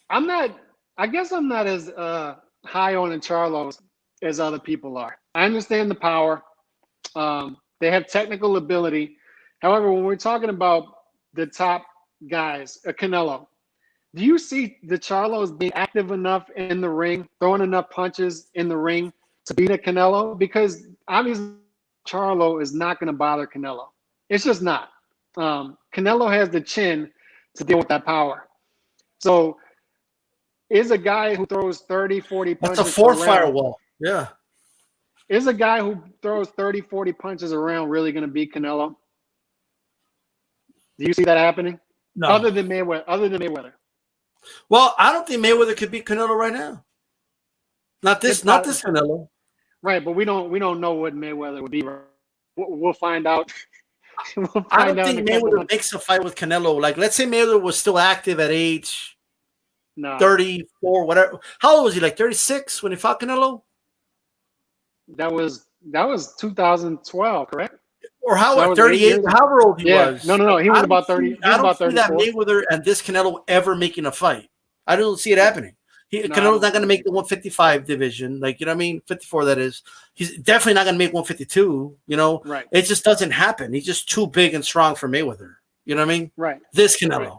I guess I'm not as high on the Charlos as other people are. I understand the power. They have technical ability. However, when we're talking about the top guys, Canelo, do you see the Charlos being active enough in the ring, throwing enough punches in the ring to beat a Canelo? Because obviously Charlo is not going to bother Canelo. It's just not. Canelo has the chin to deal with that power. So is a guy who throws 30, 40 punches That's a 4 around, firewall. Yeah. is a guy who throws 30, 40 punches around really going to beat Canelo? Do you see that happening? No. Other than Mayweather. Well, I don't think Mayweather could beat Canelo right now. Not this Canelo. Right, but we don't know what Mayweather would be. We'll find out. I don't think Mayweather makes a fight with Canelo. Like, let's say Mayweather was still active at age 34, whatever. How old was he? Like 36 when he fought Canelo? That was 2012, correct? Or how 38? However old he was. No. He was about 30. I don't see that Mayweather and this Canelo ever making a fight. I don't see it happening. Canelo's not going to make the 155 division. Like, you know what I mean? 54, that is. He's definitely not going to make 152, you know? Right. It just doesn't happen. He's just too big and strong for Mayweather. You know what I mean? Right. This Canelo. Right.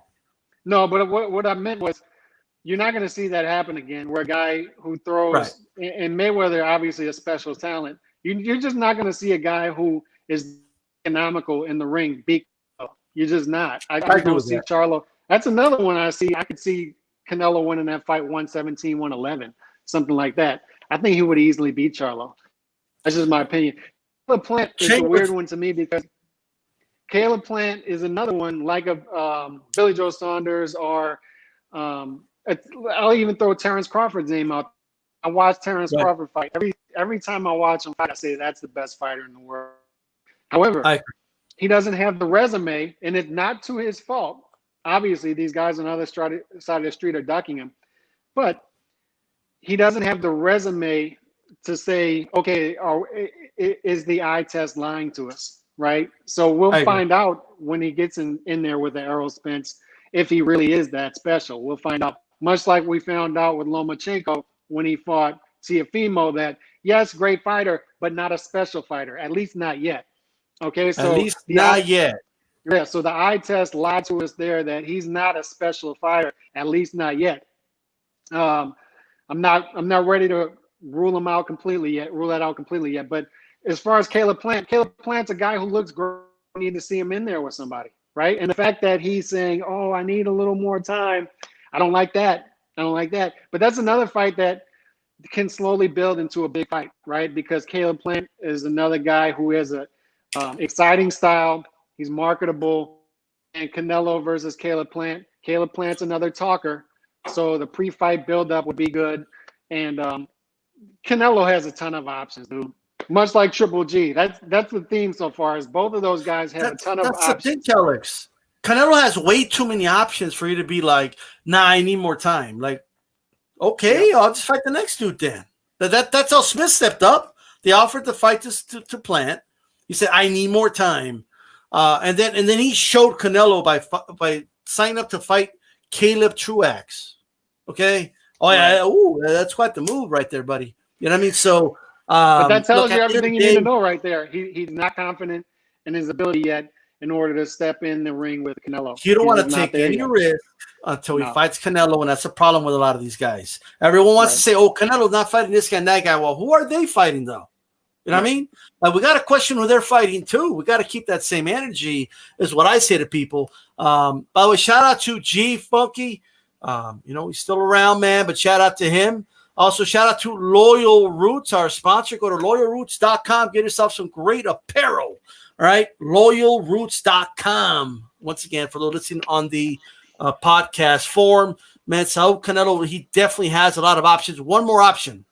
No, but what I meant was you're not going to see that happen again where a guy who throws – and Mayweather, obviously a special talent. You're just not going to see a guy who is economical in the ring beat Canelo. You're just not. I don't see Charlo. That's another one I see. I could see Canelo winning that fight 117, 111, something like that. I think he would easily beat Charlo. That's just my opinion. Caleb Plant is a weird one to me because Caleb Plant is another one like a Billy Joe Saunders or I'll even throw Terrence Crawford's name out. I watch Terrence Crawford fight. Every time I watch him fight, I say that's the best fighter in the world. However, he doesn't have the resume, and it's not to his fault. Obviously, these guys on the other side of the street are ducking him. But he doesn't have the resume to say, okay, is the eye test lying to us, right? So we'll find out when he gets in there with the Errol Spence if he really is that special. We'll find out, much like we found out with Lomachenko when he fought Teofimo that, yes, great fighter, but not a special fighter, at least not yet. Okay, so at least not yet. Yeah, so the eye test lied to us there that he's not a special fighter, at least not yet. I'm not ready to rule that out completely yet. But as far as Caleb Plant's a guy who looks great. We need to see him in there with somebody, right? And the fact that he's saying, "Oh, I need a little more time," I don't like that. But that's another fight that can slowly build into a big fight, right? Because Caleb Plant is another guy who has a exciting style. He's marketable. And Canelo versus Caleb Plant. Caleb Plant's another talker. So the pre-fight buildup would be good. And Canelo has a ton of options, dude. Much like Triple G. That's the theme so far is both of those guys have a ton of options. That's the thing, Calix. Canelo has way too many options for you to be like, nah, I need more time. Like, okay, I'll just fight the next dude then. That's how Smith stepped up. They offered to fight to Plant. He said, I need more time. And then he showed Canelo by signing up to fight Caleb Truax. Okay. Oh yeah. Ooh, that's quite the move right there, buddy. You know what I mean? So, but that tells you everything you need to know right there. He's not confident in his ability yet in order to step in the ring with Canelo. You don't want to take any risk until he fights Canelo, and that's a problem with a lot of these guys. Everyone wants to say, oh, Canelo's not fighting this guy and that guy. Well, who are they fighting, though? You know what I mean? Like, we got to question who they're fighting, too. We got to keep that same energy, is what I say to people. By the way, shout out to G Funky. He's still around, man, but shout out to him. Also, shout out to Loyal Roots, our sponsor. Go to loyalroots.com. Get yourself some great apparel. All right, loyalroots.com. Once again, for those listening on the podcast form, man, Saul Canelo, he definitely has a lot of options. One more option.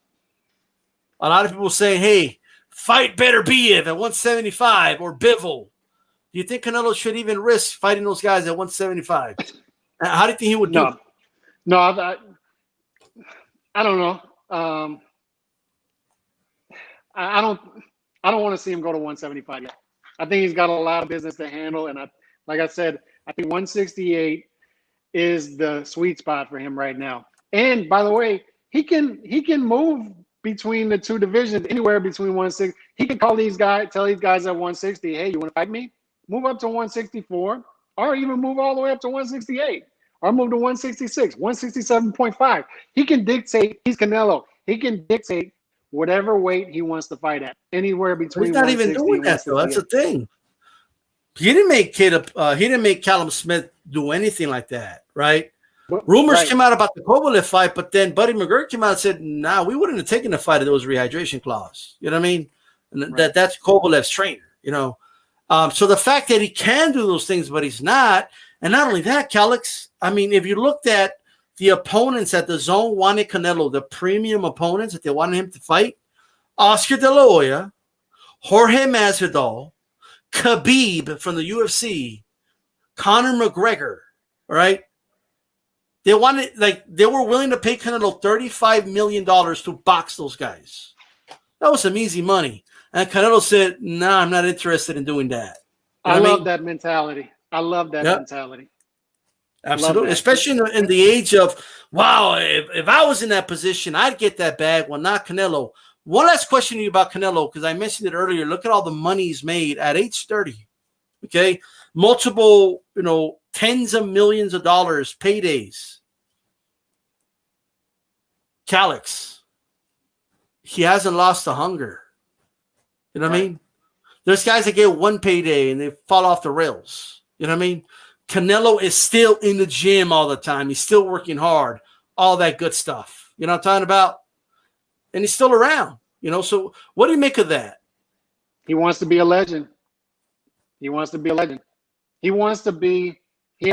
A lot of people saying, hey, fight better Biev at 175 or Bivol. Do you think Canelo should even risk fighting those guys at 175? How do you think he would do? No, I don't know. I don't want to see him go to 175 yet. I think he's got a lot of business to handle, and like I said, I think 168 is the sweet spot for him right now. And by the way, he can move between the two divisions, anywhere between 160. He can tell these guys at 160, hey, you want to fight me? Move up to 164, or even move all the way up to 168, or move to 166, 167.5. He can dictate. He's Canelo. He can dictate whatever weight he wants to fight at, anywhere between. He's not even doing that though. That's the thing. He didn't make Callum Smith do anything like that, right? Rumors came out about the Kovalev fight, but then Buddy McGirt came out and said, "Nah, we wouldn't have taken the fight if there was a rehydration clause." You know what I mean? And that's Kovalev's trainer. You know, so the fact that he can do those things, but he's not, and not only that, Calix. I mean, if you looked at the opponents that the zone wanted Canelo, the premium opponents that they wanted him to fight, Oscar De La Hoya, Jorge Masvidal, Khabib from the UFC, Conor McGregor, all right? They wanted, they were willing to pay Canelo $35 million to box those guys. That was some easy money. And Canelo said, "Nah, I'm not interested in doing that." I love that mentality. I love that mentality. Absolutely. Especially in the age of, wow, if I was in that position, I'd get that bag. Well, not Canelo. One last question to you about Canelo, because I mentioned it earlier. Look at all the money he's made at age 30. Okay. Multiple, tens of millions of dollars, paydays. Calix. He hasn't lost the hunger. You know what I mean? There's guys that get one payday and they fall off the rails. You know what I mean? Canelo is still in the gym all the time. He's still working hard. All that good stuff. You know what I'm talking about? And he's still around. So what do you make of that? He wants to be a legend. He has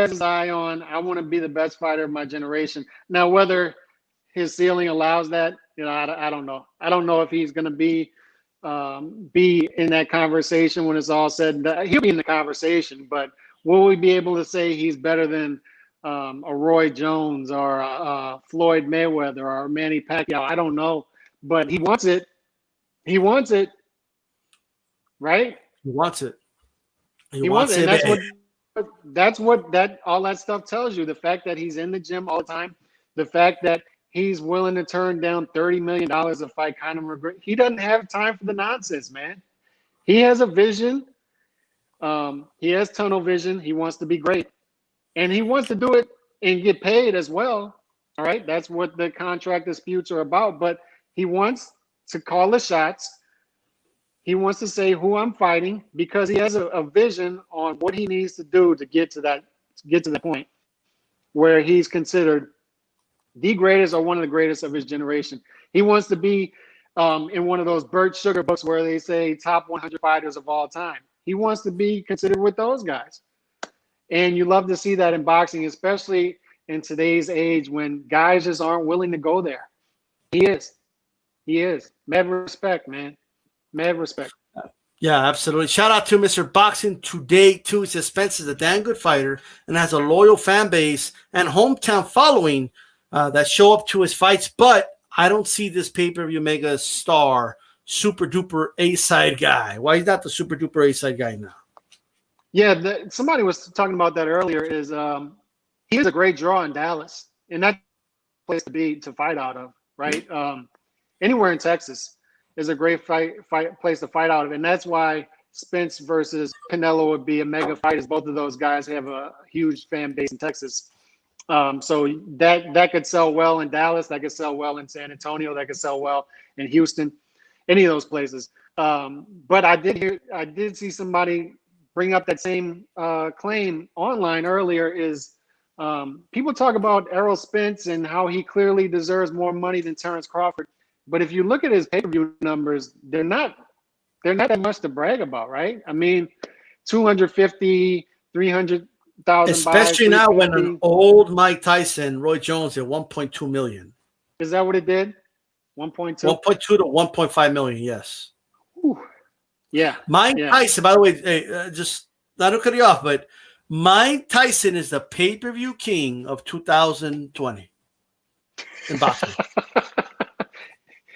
his eye on, I want to be the best fighter of my generation. Now, whether his ceiling allows that, I don't know. I don't know if he's going to be in that conversation when it's all said and done. He'll be in the conversation, but will we be able to say he's better than a Roy Jones or Floyd Mayweather or Manny Pacquiao? I don't know, but he wants it. He wants it, right? He wants it. He wants it. And that's what all that stuff tells you. The fact that he's in the gym all the time, the fact that he's willing to turn down $30 million to fight Conor McGregor. He doesn't have time for the nonsense, man. He has a vision. He has tunnel vision. He wants to be great. And he wants to do it and get paid as well. All right. That's what the contract disputes are about. But he wants to call the shots. He wants to say who I'm fighting because he has a vision on what he needs to do to get to the point where he's considered the greatest or one of the greatest of his generation. He wants to be in one of those Burt Sugar books where they say top 100 fighters of all time. He wants to be considered with those guys. And you love to see that in boxing, especially in today's age when guys just aren't willing to go there. He is. Mad respect, man. Mad respect. Yeah, absolutely. Shout out to Mr. Boxing Today, too. He says Spencer's a damn good fighter and has a loyal fan base and hometown following that show up to his fights. But I don't see this pay-per-view mega star, super-duper A-side guy. Why he's not the super-duper A-side guy now? Yeah, somebody was talking about that earlier. He is a great draw in Dallas, and that's a place to fight out of, right? Anywhere in Texas is a great place to fight out of, and that's why Spence versus Canelo would be a mega fight, as both of those guys have a huge fan base in Texas. So that could sell well in Dallas, that could sell well in San Antonio, that could sell well in Houston, any of those places. But I did see somebody bring up that same claim online earlier. Is people talk about Errol Spence and how he clearly deserves more money than Terrence Crawford. But if you look at his pay-per-view numbers, they're not that much to brag about, right? I mean, 250, 300,000. Especially now when an old Mike Tyson, Roy Jones at 1.2 million. Is that what it did? 1.2? 1.2 to 1.5 million, yes. Whew. Yeah. Tyson, by the way, just not to cut you off, but Mike Tyson is the pay-per-view king of 2020 in boxing.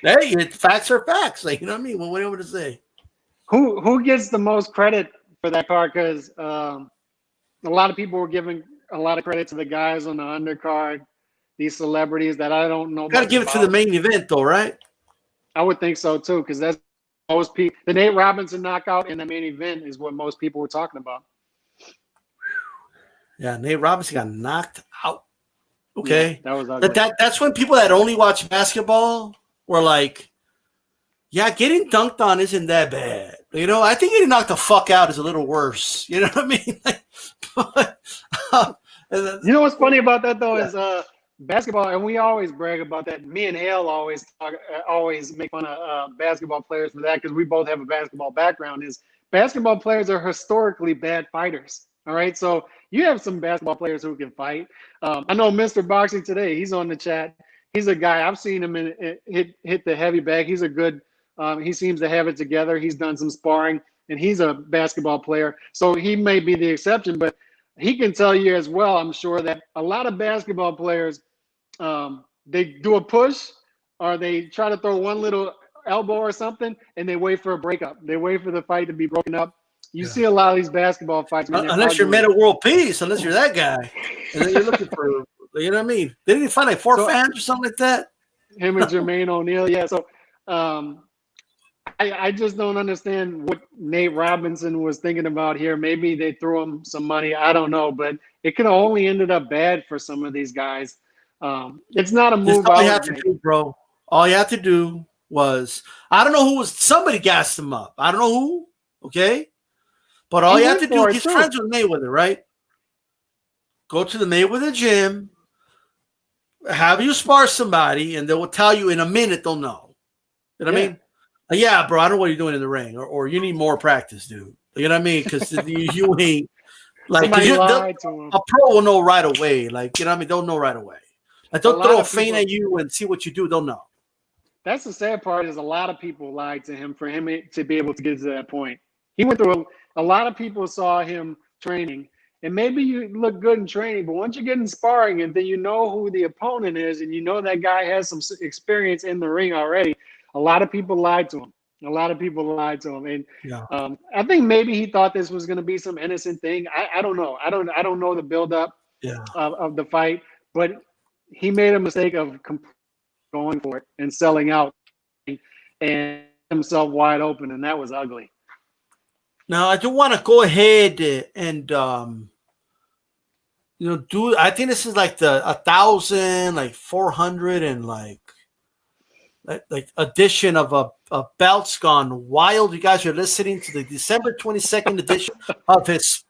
Hey, facts are facts. You know what I mean? What do you want me to say? Who gets the most credit for that card? Because a lot of people were giving a lot of credit to the guys on the undercard, these celebrities that I don't know. Got to give it to the main event, though, right? I would think so too, because that's most people. The Nate Robinson knockout in the main event is what most people were talking about. Yeah, Nate Robinson got knocked out. Okay, yeah, that was ugly. That's when people that only watch basketball were like, "Yeah, getting dunked on isn't that bad." You know, I think getting knocked the fuck out is a little worse. You know what I mean? You know what's funny about that though is basketball, and we always brag about that. Me and Hale always make fun of basketball players for that because we both have a basketball background. Is basketball players are historically bad fighters. All right, so you have some basketball players who can fight. I know Mr. Boxing Today. He's on the chat. He's a guy I've seen him hit the heavy bag. He's a good. He seems to have it together. He's done some sparring, and he's a basketball player. So he may be the exception, but he can tell you as well, I'm sure, that a lot of basketball players, they do a push or they try to throw one little elbow or something, and they wait for a breakup. They wait for the fight to be broken up. You see a lot of these basketball fights. Unless you're meta world peace, unless you're that guy. And then you're looking for, you know what I mean? Didn't he find like 4 fans or something like that? Him and Jermaine O'Neal, yeah. So I just don't understand what Nate Robinson was thinking about here. Maybe they threw him some money. I don't know, but it could have only ended up bad for some of these guys. It's not a move. All you have to do, bro. All you have to do was, I don't know who was, somebody gassed him up. I don't know who, okay? But all you have to do, he's friends with Mayweather, right? Go to the Mayweather gym, have you spar somebody, and they will tell you in a minute they'll know. You know what I mean? Yeah, bro, I don't know what you're doing in the ring, or you need more practice, dude. You know what I mean? Because you ain't like a pro will know right away. Like, you know what I mean? They'll know right away. Like, they'll throw a feint at you and see what you do. They'll know. That's the sad part is a lot of people lied to him for him to be able to get to that point. He went through a lot of people saw him training, and maybe you look good in training, but once you get in sparring and then you know who the opponent is and you know that guy has some experience in the ring already, a lot of people lied to him. And I think maybe he thought this was going to be some innocent thing. I don't know. I don't know the buildup of the fight, but he made a mistake of going for it and selling out and himself wide open, and that was ugly. Now, I do want to go ahead and do. I think this is like the 1,000, like 400, and like edition of a Belts Gone Wild. You guys are listening to the December 22nd edition of Hispanics.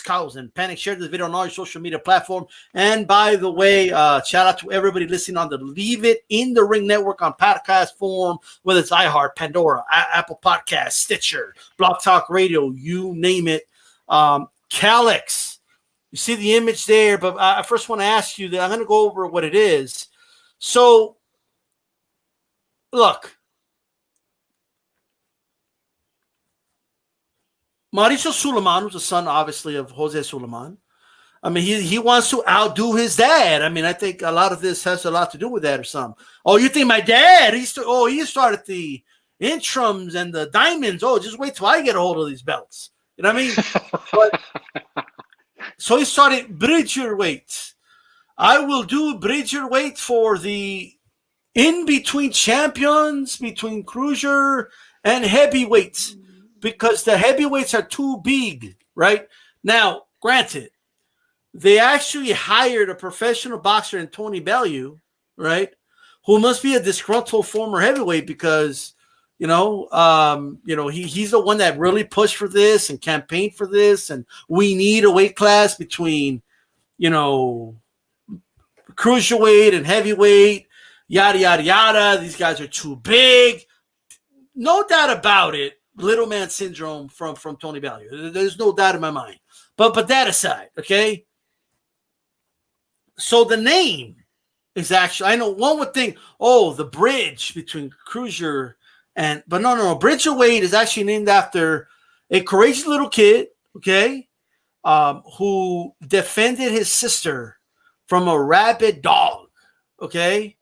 Causin. Panic, share this video on all your social media platform. And by the way, shout out to everybody listening on the Leave It in the Ring Network on podcast form, whether it's iHeart, Pandora, Apple Podcasts, Stitcher, Blog Talk Radio, you name it. Calix. You see the image there, but I first want to ask you that I'm going to go over what it is. So, look, Mauricio Suleiman was the son, obviously, of Jose Suleiman. I mean, he wants to outdo his dad. I mean, I think a lot of this has a lot to do with that or something. Oh, you think my dad? He started the intrams and the diamonds. Oh, just wait till I get a hold of these belts. You know what I mean? So he started Bridgerweight. I will do Bridgerweight for the in-between champions, between cruiser and heavyweights, because the heavyweights are too big, right? Now, granted, they actually hired a professional boxer in Tony Bellew, right, who must be a disgruntled former heavyweight because, he's the one that really pushed for this and campaigned for this, and we need a weight class between, cruiserweight and heavyweight, yada, yada, yada. These guys are too big. No doubt about it. Little man syndrome from Tony Bellew. There's no doubt in my mind. But that aside, okay? So the name is actually, I know one would think, the bridge between cruiser but no. Bridgerweight is actually named after a courageous little kid, okay, who defended his sister from a rabid dog, okay?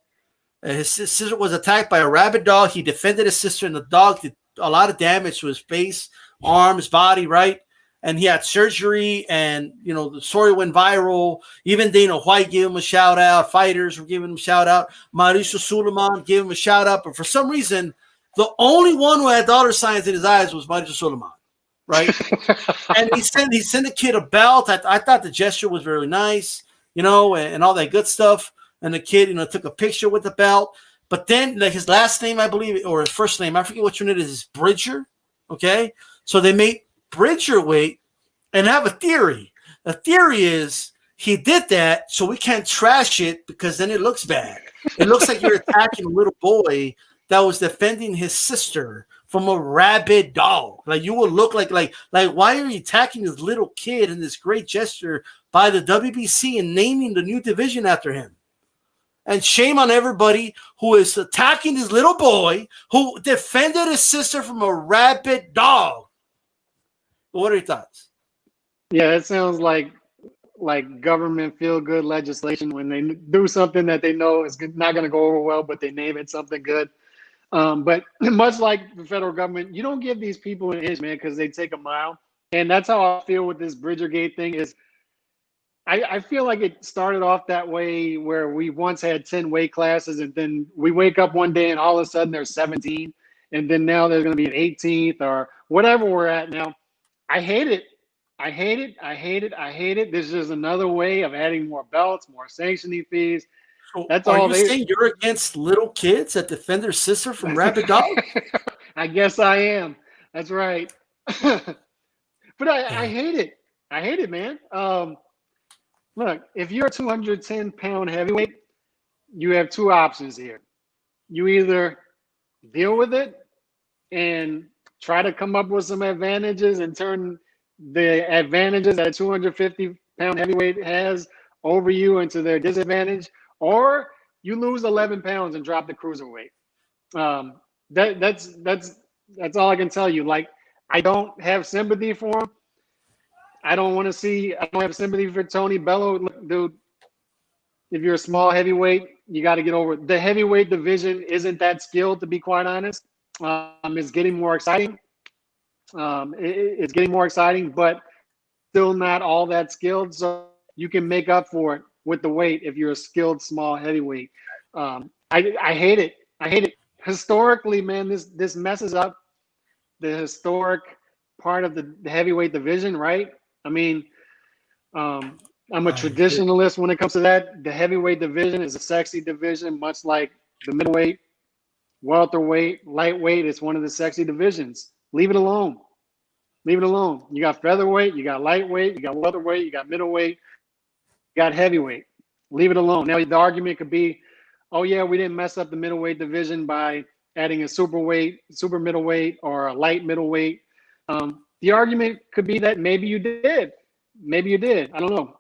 His sister was attacked by a rabid dog. He defended his sister, and the dog did a lot of damage to his face, arms, body, right? and he had surgery, and the story went viral. Even Dana White gave him a shout out. Fighters were giving him a shout out. Mauricio Suleiman gave him a shout out. But for some reason, the only one who had dollar signs in his eyes was Mauricio Suleiman, right? And he sent the kid a belt. I thought the gesture was very nice, and all that good stuff. And the kid, took a picture with the belt. But then, like, his last name, I believe, or his first name, I forget which one it is Bridger. Okay, so they made Bridgerweight, and I have a theory. The theory is he did that so we can't trash it because then it looks bad. It looks like you're attacking a little boy that was defending his sister from a rabid dog. Like, you will look like why are you attacking this little kid in this great gesture by the WBC and naming the new division after him? And shame on everybody who is attacking this little boy who defended his sister from a rabid dog. What are your thoughts? Yeah, it sounds like government feel-good legislation when they do something that they know is not going to go over well, but they name it something good. But much like the federal government, you don't give these people an inch, man, because they take a mile. And that's how I feel with this Bridgergate thing is I feel like it started off that way where we once had 10 weight classes, and then we wake up one day and all of a sudden there's 17. And then now there's going to be an 18th or whatever we're at now. I hate it. I hate it. I hate it. I hate it. This is just another way of adding more belts, more sanctioning fees. That's all. Are you saying you're against little kids that defend their sister from rabid dogs? I guess I am. That's right. But I hate it. I hate it, man. Look, if you're a 210-pound heavyweight, you have two options here. You either deal with it and try to come up with some advantages and turn the advantages that a 250-pound heavyweight has over you into their disadvantage, or you lose 11 pounds and drop the cruiserweight. That's all I can tell you. Like, I don't have sympathy for him. I don't have sympathy for Tony Bello. Look, dude, if you're a small heavyweight, you got to get over it. The heavyweight division isn't that skilled, to be quite honest. It's getting more exciting. It's getting more exciting, but still not all that skilled. So you can make up for it with the weight if you're a skilled small heavyweight. I hate it. I hate it. Historically, man, this messes up the historic part of the heavyweight division, right? I mean, I'm a traditionalist when it comes to that. The heavyweight division is a sexy division, much like the middleweight, welterweight, lightweight. It's one of the sexy divisions. Leave it alone. Leave it alone. You got featherweight, you got lightweight, you got welterweight, you got middleweight, you got heavyweight. Leave it alone. Now, the argument could be, oh, yeah, we didn't mess up the middleweight division by adding a super middleweight, or a light middleweight. The argument could be that maybe you did. Maybe you did. I don't know.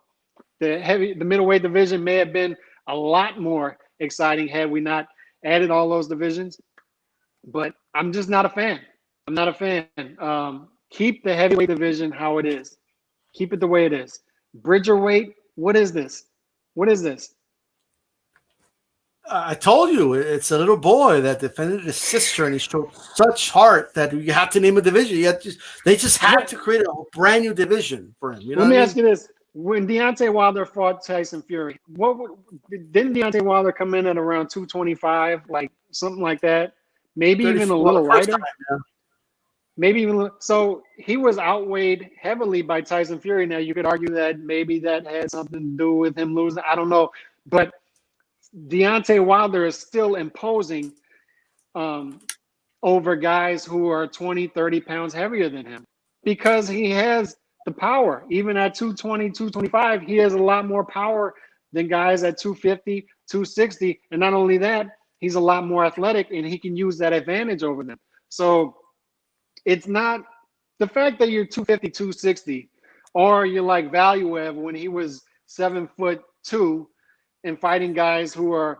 The middleweight division may have been a lot more exciting had we not added all those divisions. But I'm just not a fan. I'm not a fan. Keep the heavyweight division how it is. Keep it the way it is. Bridgerweight, what is this? What is this? I told you, it's a little boy that defended his sister, and he showed such heart that you have to name a division. They just have to create a brand new division for him. Let me ask you this. When Deontay Wilder fought Tyson Fury, didn't Deontay Wilder come in at around 225, like something like that? Maybe even a little lighter? Maybe even so he was outweighed heavily by Tyson Fury. Now, you could argue that maybe that had something to do with him losing. I don't know. But Deontay Wilder is still imposing over guys who are 20, 30 pounds heavier than him because he has the power. Even at 220, 225, he has a lot more power than guys at 250, 260. And not only that, he's a lot more athletic and he can use that advantage over them. So it's not the fact that you're 250, 260, or you're like Valuev when he was 7'2" and fighting guys who are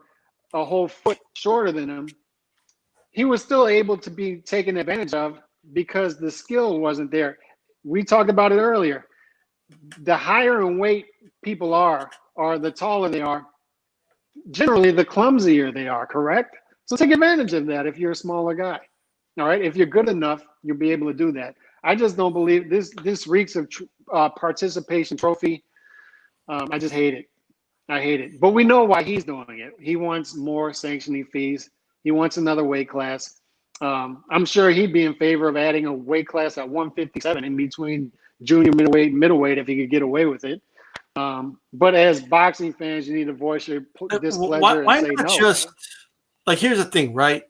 a whole foot shorter than him. He was still able to be taken advantage of because the skill wasn't there. We talked about it earlier. The higher in weight people are, or the taller they are, generally the clumsier they are, correct? So take advantage of that if you're a smaller guy. All right, if you're good enough, you'll be able to do that. I just don't believe this. This reeks of participation trophy. I just hate it. I hate it. But we know why he's doing it. He wants more sanctioning fees. He wants another weight class. I'm sure he'd be in favor of adding a weight class at 157 in between junior, middleweight if he could get away with it. But as boxing fans, you need to voice your displeasure why and say not no. just like, here's the thing, right?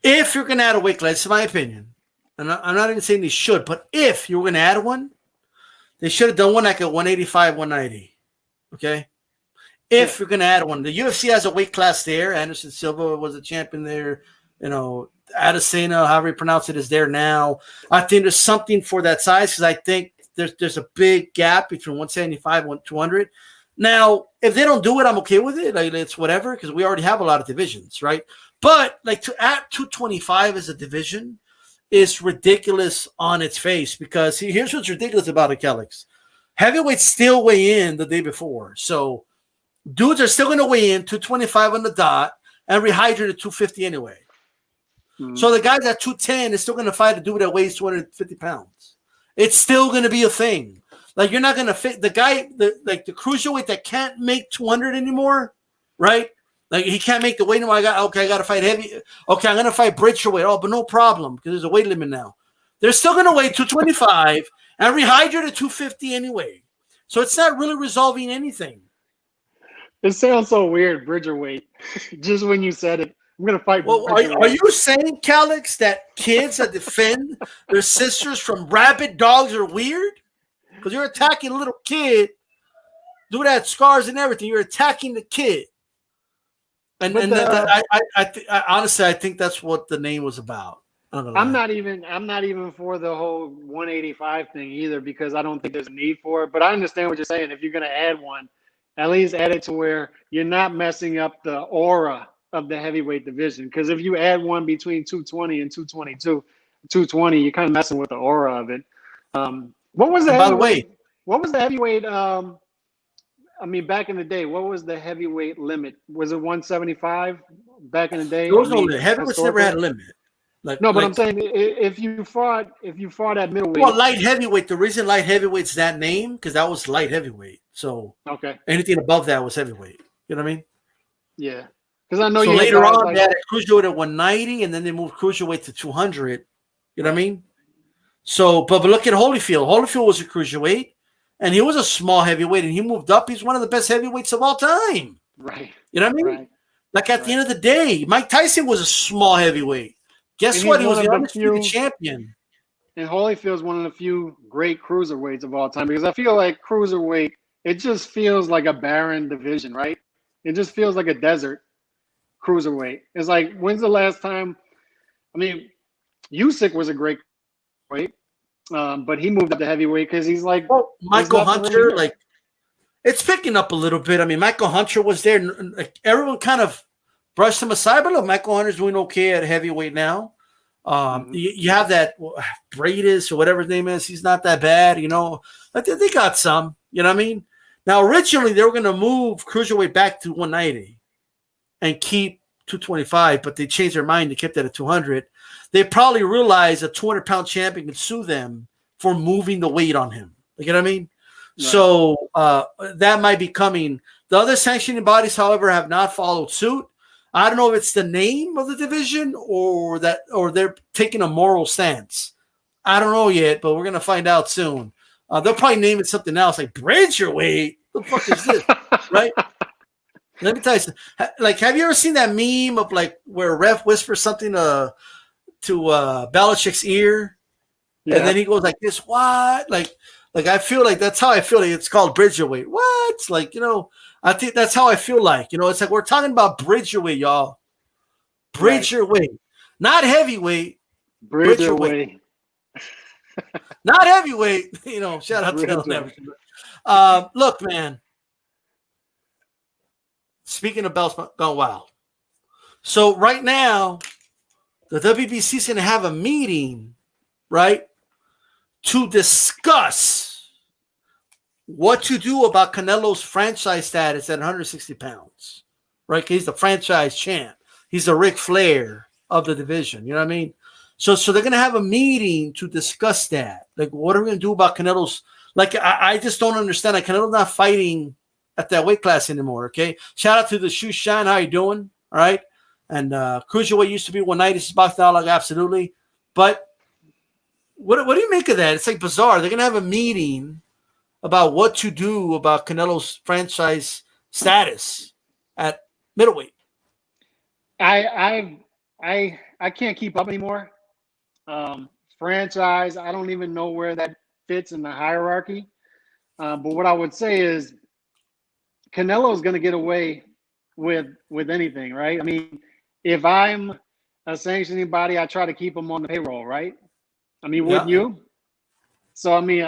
If you're going to add a weight class, in my opinion, and I'm not even saying they should, but if you were going to add one, they should have done one like at 185, 190. Okay? If you're going to add one. The UFC has a weight class there. Anderson Silva was a champion there. You know, Adesanya, however you pronounce it, is there now. I think there's something for that size because I think there's a big gap between 175 and 200. Now, if they don't do it, I'm okay with it. Like, it's whatever because we already have a lot of divisions, right? But like to add 225 as a division is ridiculous on its face because here's what's ridiculous about it, Calix. Heavyweights still weigh in the day before. So dudes are still going to weigh in 225 on the dot and rehydrate at 250 anyway. Mm-hmm. So the guys at 210 is still going to fight a dude that weighs 250 pounds. It's still going to be a thing. Like, you're not going to fit the guy, the cruiserweight that can't make 200 anymore, right? Like, he can't make the weight anymore. I got to fight heavy. Okay, I'm going to fight Bridgerweight. Oh, but no problem because there's a weight limit now. They're still going to weigh 225 and rehydrate at 250 anyway. So it's not really resolving anything. It sounds so weird, Bridgerweight. Just when you said it, I'm going to fight. Well, are you saying, Calix, that kids that defend their sisters from rabid dogs are weird? Because you're attacking a little kid, dude had scars and everything. You're attacking the kid. And I honestly, I think that's what the name was about. I'm not even for the whole 185 thing either because I don't think there's a need for it. But I understand what you're saying. If you're going to add one, at least add it to where you're not messing up the aura of the heavyweight division. Because if you add one between 220 and 220, you're kind of messing with the aura of it. What was the heavyweight? What was the heavyweight? I mean, back in the day, what was the heavyweight limit? Was it 175 back in the day? There was no limit. Heavyweights never had a limit. But I'm saying if you fought at middleweight. Well, light heavyweight. The reason light heavyweight's that name because that was light heavyweight. So okay, anything above that was heavyweight. You know what I mean? Yeah, because I know so later on they had a cruiserweight at 190, and then they moved cruiserweight to 200. You know what I mean? So, but look at Holyfield. Holyfield was a cruiserweight, and he was a small heavyweight, and he moved up. He's one of the best heavyweights of all time. Right. You know what I mean? Right. Like at the end of the day, Mike Tyson was a small heavyweight. Guess what? He was the undisputed champion. And Holyfield's one of the few great cruiserweights of all time because I feel like cruiserweight, it just feels like a barren division, right? It just feels like a desert cruiserweight. It's like, when's the last time? I mean, Usyk was a great weight, but he moved up to heavyweight because he's like Michael Hunter. Really, like, it's picking up a little bit. I mean, Michael Hunter was there. Like, everyone kind of brushed him aside, but look, Michael Hunter's doing okay at heavyweight now. You have that Bradis or whatever his name is. He's not that bad, you know. But they got some, you know what I mean? Now, originally, they were going to move cruiserweight back to 190 and keep 225, but they changed their mind. They kept that at 200. They probably realized a 200-pound champion could sue them for moving the weight on him. You know what I mean? Right. So that might be coming. The other sanctioning bodies, however, have not followed suit. I don't know if it's the name of the division or they're taking a moral stance. I don't know yet, but we're going to find out soon. They'll probably name it something else, like Bridgerweight. What the fuck is this? Right? Let me tell you something. Like, have you ever seen that meme of like where a ref whispers something to Belichick's ear, and then he goes like this? What? Like I feel like that's how I feel. Like it's called Bridgerweight. What? Like, you know, I think that's how I feel like. You know, it's like we're talking about Bridgerweight, y'all. Bridgerweight, right. Not heavyweight. Bridgerweight. Not heavyweight. You know, shout out to them. Look, man. Speaking of belts gone wild. So right now, the WBC is going to have a meeting, right, to discuss what to do about Canelo's franchise status at 160 pounds, right? He's the franchise champ. He's the Ric Flair of the division. You know what I mean? So they're going to have a meeting to discuss that. Like, what are we going to do about Canelo's? Like, I just don't understand. Like, Canelo's not fighting at that weight class anymore, okay? Shout out to the Shoe Shine. How you doing? All right? And Cruiserweight used to be 190. This is boxing out, like, absolutely. But what do you make of that? It's, like, bizarre. They're going to have a meeting about what to do about Canelo's franchise status at middleweight. I can't keep up anymore. Franchise, I don't even know where that fits in the hierarchy. But what I would say is Canelo is going to get away with anything, right? I mean, if I'm a sanctioning body, I try to keep him on the payroll, right? I mean, wouldn't you? So, I mean,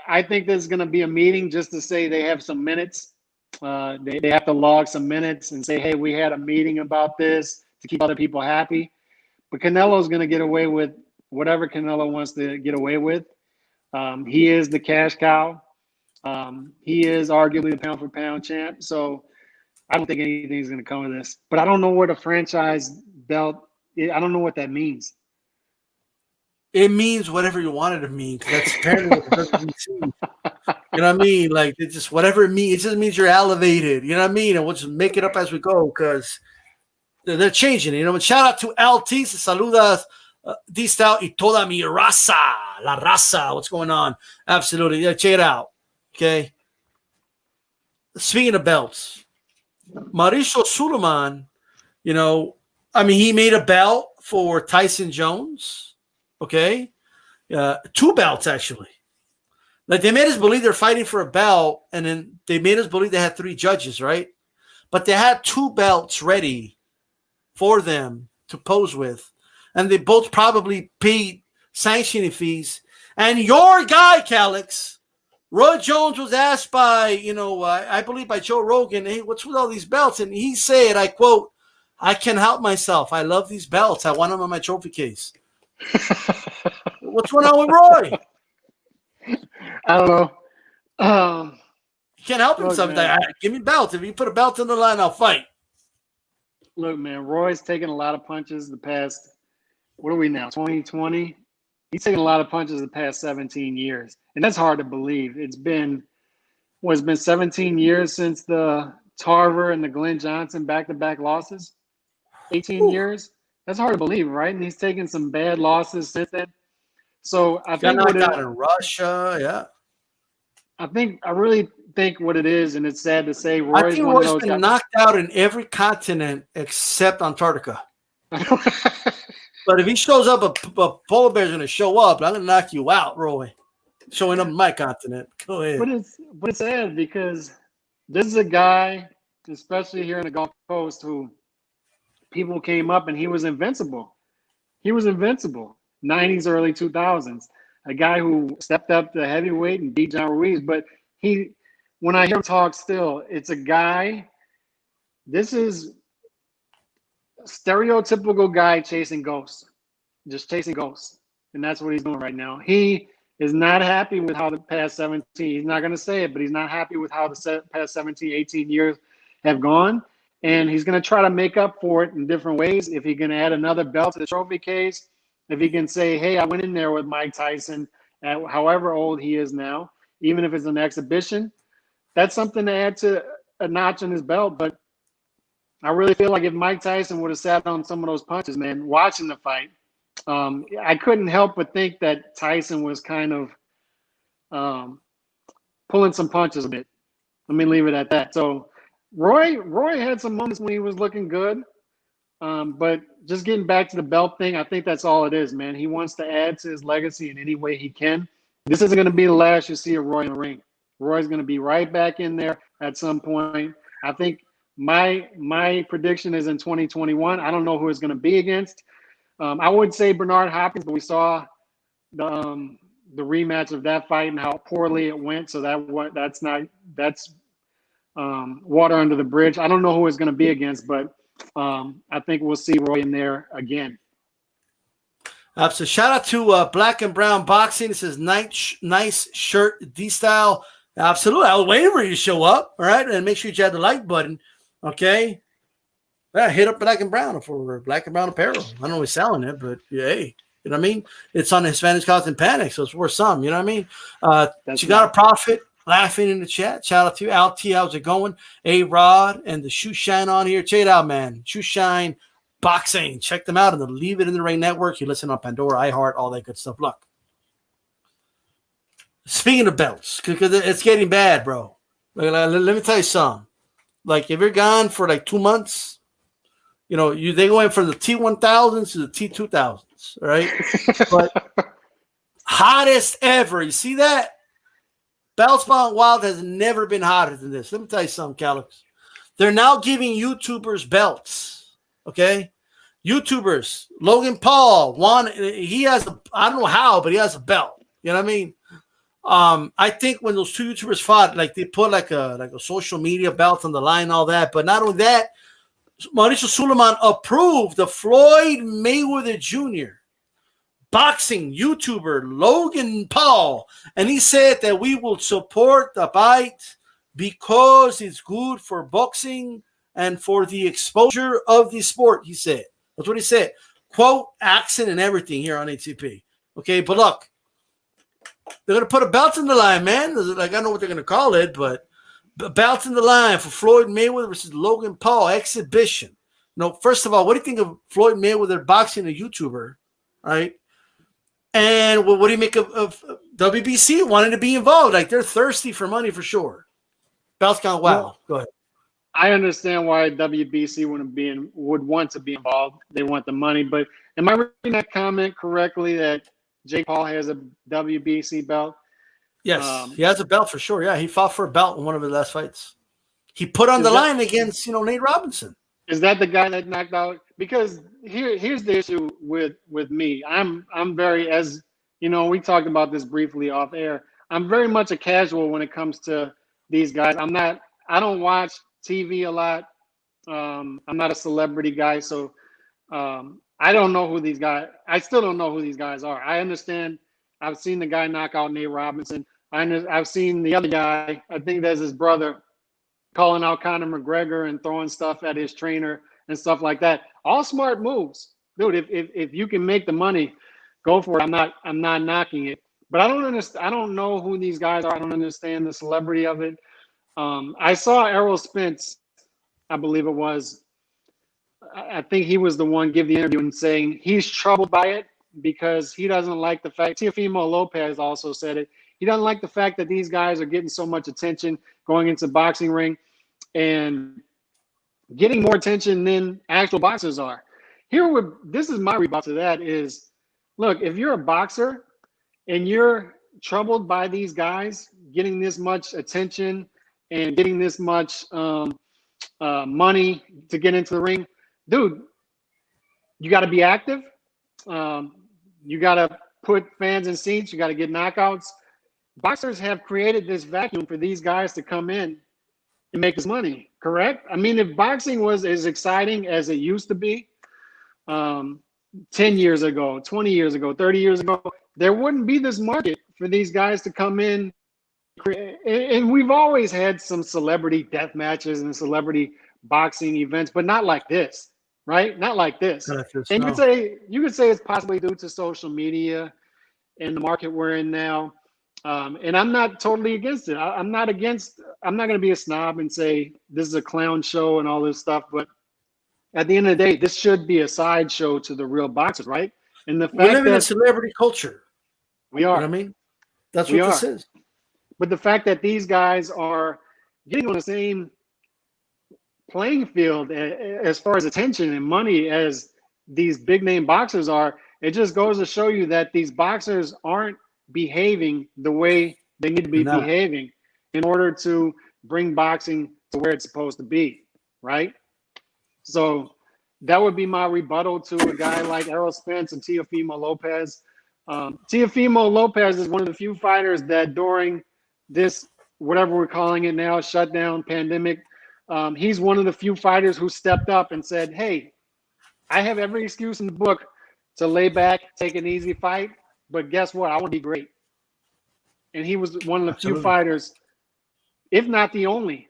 I think there's going to be a meeting just to say they have some minutes. They have to log some minutes and say, hey, we had a meeting about this to keep other people happy. But Canelo's going to get away with whatever Canelo wants to get away with. He is the cash cow. He is arguably the pound-for-pound champ. So I don't think anything's going to come of this. But I don't know where the franchise belt is. I don't know what that means. It means whatever you want it to mean. That's apparently what it doesn't mean. You know what I mean? Like, it's just whatever it means. It just means you're elevated. You know what I mean? And we'll just make it up as we go because they're changing it. You know, and shout out to LT. Se saluda DSytle y toda mi raza. La raza. What's going on? Absolutely. Yeah, check it out. Okay. Speaking of belts, Mauricio Suleiman, you know, I mean, he made a belt for Tyson Jones. Okay. 2 belts, actually. Like, they made us believe they're fighting for a belt, and then they made us believe they had 3 judges, right? But they had 2 belts ready for them to pose with. And they both probably paid sanctioning fees. And your guy, Calix, Roy Jones, was asked by, you know, I believe by Joe Rogan, hey, what's with all these belts? And he said, I quote, I can't help myself. I love these belts. I want them on my trophy case. What's going on with Roy? I don't know. He can't help himself. Like, give me belts. If you put a belt on the line, I'll fight. Look, man, Roy's taken a lot of punches the past, what are we now, 2020? He's taken a lot of punches the past 17 years. And that's hard to believe. It's been 17 years since the Tarver and the Glenn Johnson back-to-back losses? 18 years? That's hard to believe, right? And he's taken some bad losses since then. So I think what out in Russia, yeah. I really think what it is, and it's sad to say, Roy's I think Roy's been knocked out in every continent except Antarctica. But if he shows up, a polar bear's going to show up. I'm going to knock you out, Roy. Showing up in my continent. Go ahead. But it's sad because this is a guy, especially here in the Gulf Coast, who people came up and he was invincible. He was invincible. 90s, early 2000s. A guy who stepped up to heavyweight and beat John Ruiz. But when I hear him talk still, it's a guy, this is stereotypical guy chasing ghosts. Just chasing ghosts. And that's what he's doing right now. He is not happy with how the past 17, he's not going to say it, but he's not happy with how the past 17, 18 years have gone. And he's going to try to make up for it in different ways. If he can add another belt to the trophy case, if he can say, hey, I went in there with Mike Tyson at however old he is now, even if it's an exhibition, that's something to add to a notch in his belt. But I really feel like if Mike Tyson would have sat on some of those punches, man, watching the fight, I couldn't help but think that Tyson was kind of pulling some punches a bit. Let me leave it at that. So Roy had some moments when he was looking good. But just getting back to the belt thing, I think that's all it is, man. He wants to add to his legacy in any way he can. This isn't going to be the last you see of Roy in the ring. Roy's going to be right back in there at some point. I think my prediction is in 2021. I don't know who it's going to be against. I would say Bernard Hopkins, but we saw the rematch of that fight and how poorly it went. So that's water under the bridge. I don't know who it's going to be against, but I think we'll see Roy in there again. So shout out to Black and Brown Boxing. It says nice shirt, DSytle. Absolutely. I was waiting for you to show up. All right. And make sure you have the like button. Okay. Hit up Black and Brown for Black and Brown apparel. I don't know who's selling it, but yeah, hey, You know what I mean? It's on the Hispanics, Causin, Panic, so it's worth some. You know what I mean? That's you got a profit laughing in the chat. Shout out to you, Al T. How's it going? A-Rod and the Shoe Shine on here. Check it out, man. Shoe Shine Boxing. Check them out on the Leave It in the Ring network. You listen on Pandora, iHeart, all that good stuff. Look, speaking of belts, because it's getting bad, bro. Let me tell you something. Like, if you're gone for like 2 months, you know, they went from the T1000s to the T2000s, right? But hottest ever. You see that? Bellspawn Wild has never been hotter than this. Let me tell you something, Calix. They're now giving YouTubers belts. Okay? YouTubers. Logan Paul he has I don't know how, but he has a belt. You know what I mean? I think when those two YouTubers fought, like they put like a social media belt on the line, all that. But not only that, Mauricio Suleiman approved the Floyd Mayweather Jr. boxing YouTuber Logan Paul, and he said that we will support the fight because it's good for boxing and for the exposure of the sport. He said that's what he said. Quote, accent and everything here on HCP. Okay, but look, they're gonna put a belt in the line, man. Like, I don't know what they're gonna call it, but belts in the line for Floyd Mayweather versus Logan Paul exhibition. No, first of all, what do you think of Floyd Mayweather boxing a YouTuber, right? And what do you make of WBC wanting to be involved? Like, they're thirsty for money for sure. Belts count well. Well, Go ahead. I understand why WBC would want to be involved. They want the money, but am I reading that comment correctly that Jake Paul has a WBC belt? Yes, he has a belt for sure. Yeah, he fought for a belt in one of his last fights. He put on the line against, Nate Robinson. Is that the guy that knocked out? Because here's the issue with me. I'm very, as you know, we talked about this briefly off air. I'm very much a casual when it comes to these guys. I don't watch TV a lot. I'm not a celebrity guy, so I don't know who these guys. I still don't know who these guys are. I understand. I've seen the guy knock out Nate Robinson. I've seen the other guy. I think that's his brother, calling out Conor McGregor and throwing stuff at his trainer and stuff like that. All smart moves, dude. If you can make the money, go for it. I'm not knocking it, but I don't understand. I don't know who these guys are. I don't understand the celebrity of it. I saw Errol Spence, I believe it was. I think he was the one give the interview and saying he's troubled by it because he doesn't like the fact. Teofimo Lopez also said it. He doesn't like the fact that these guys are getting so much attention going into the boxing ring and getting more attention than actual boxers are. This is my rebuttal to that is, look, if you're a boxer and you're troubled by these guys getting this much attention and getting this much money to get into the ring, dude, you got to be active. You got to put fans in seats. You got to get knockouts. Boxers have created this vacuum for these guys to come in and make this money, correct? I mean, if boxing was as exciting as it used to be 10 years ago, 20 years ago, 30 years ago, there wouldn't be this market for these guys to come in. And we've always had some celebrity death matches and celebrity boxing events, but not like this, right? Not like this. And you could say it's possibly due to social media and the market we're in now. And I'm not totally against it. I'm not going to be a snob and say this is a clown show and all this stuff. But at the end of the day, this should be a sideshow to the real boxers, right? And the fact we live in a celebrity culture. We are. You know what I mean? That's what this is. But the fact that these guys are getting on the same playing field as far as attention and money as these big name boxers are, it just goes to show you that these boxers aren't behaving the way they need to be behaving in order to bring boxing to where it's supposed to be, right? So that would be my rebuttal to a guy like Errol Spence and Teofimo Lopez. Teofimo Lopez is one of the few fighters that during this, whatever we're calling it now, shutdown, pandemic, he's one of the few fighters who stepped up and said, hey, I have every excuse in the book to lay back, take an easy fight, but guess what? I want to be great. And he was one of the few fighters, if not the only,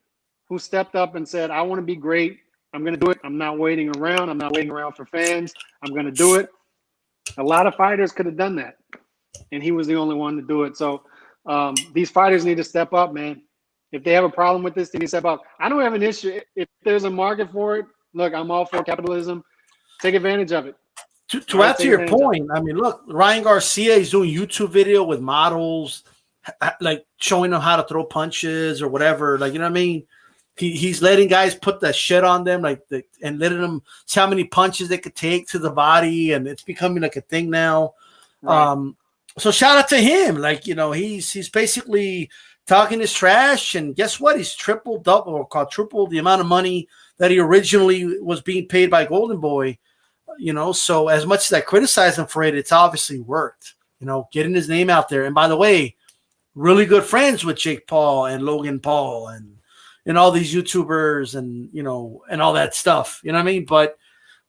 who stepped up and said, I want to be great. I'm going to do it. I'm not waiting around. I'm not waiting around for fans. I'm going to do it. A lot of fighters could have done that, and he was the only one to do it. So these fighters need to step up, man. If they have a problem with this, they need to step up. I don't have an issue. If there's a market for it, look, I'm all for capitalism. Take advantage of it. To add to your point, I mean, look, Ryan Garcia is doing YouTube video with models, like showing them how to throw punches or whatever. Like, you know what I mean? He's letting guys put that shit on them, and letting them see how many punches they could take to the body, and it's becoming like a thing now. Right. So shout out to him. Like, you know, he's basically talking his trash, and guess what? He's triple the amount of money that he originally was being paid by Golden Boy. You know, so as much as I criticize him for it, it's obviously worked. You know, getting his name out there. And by the way, really good friends with Jake Paul and Logan Paul and all these YouTubers and, you know, and all that stuff. You know what I mean? But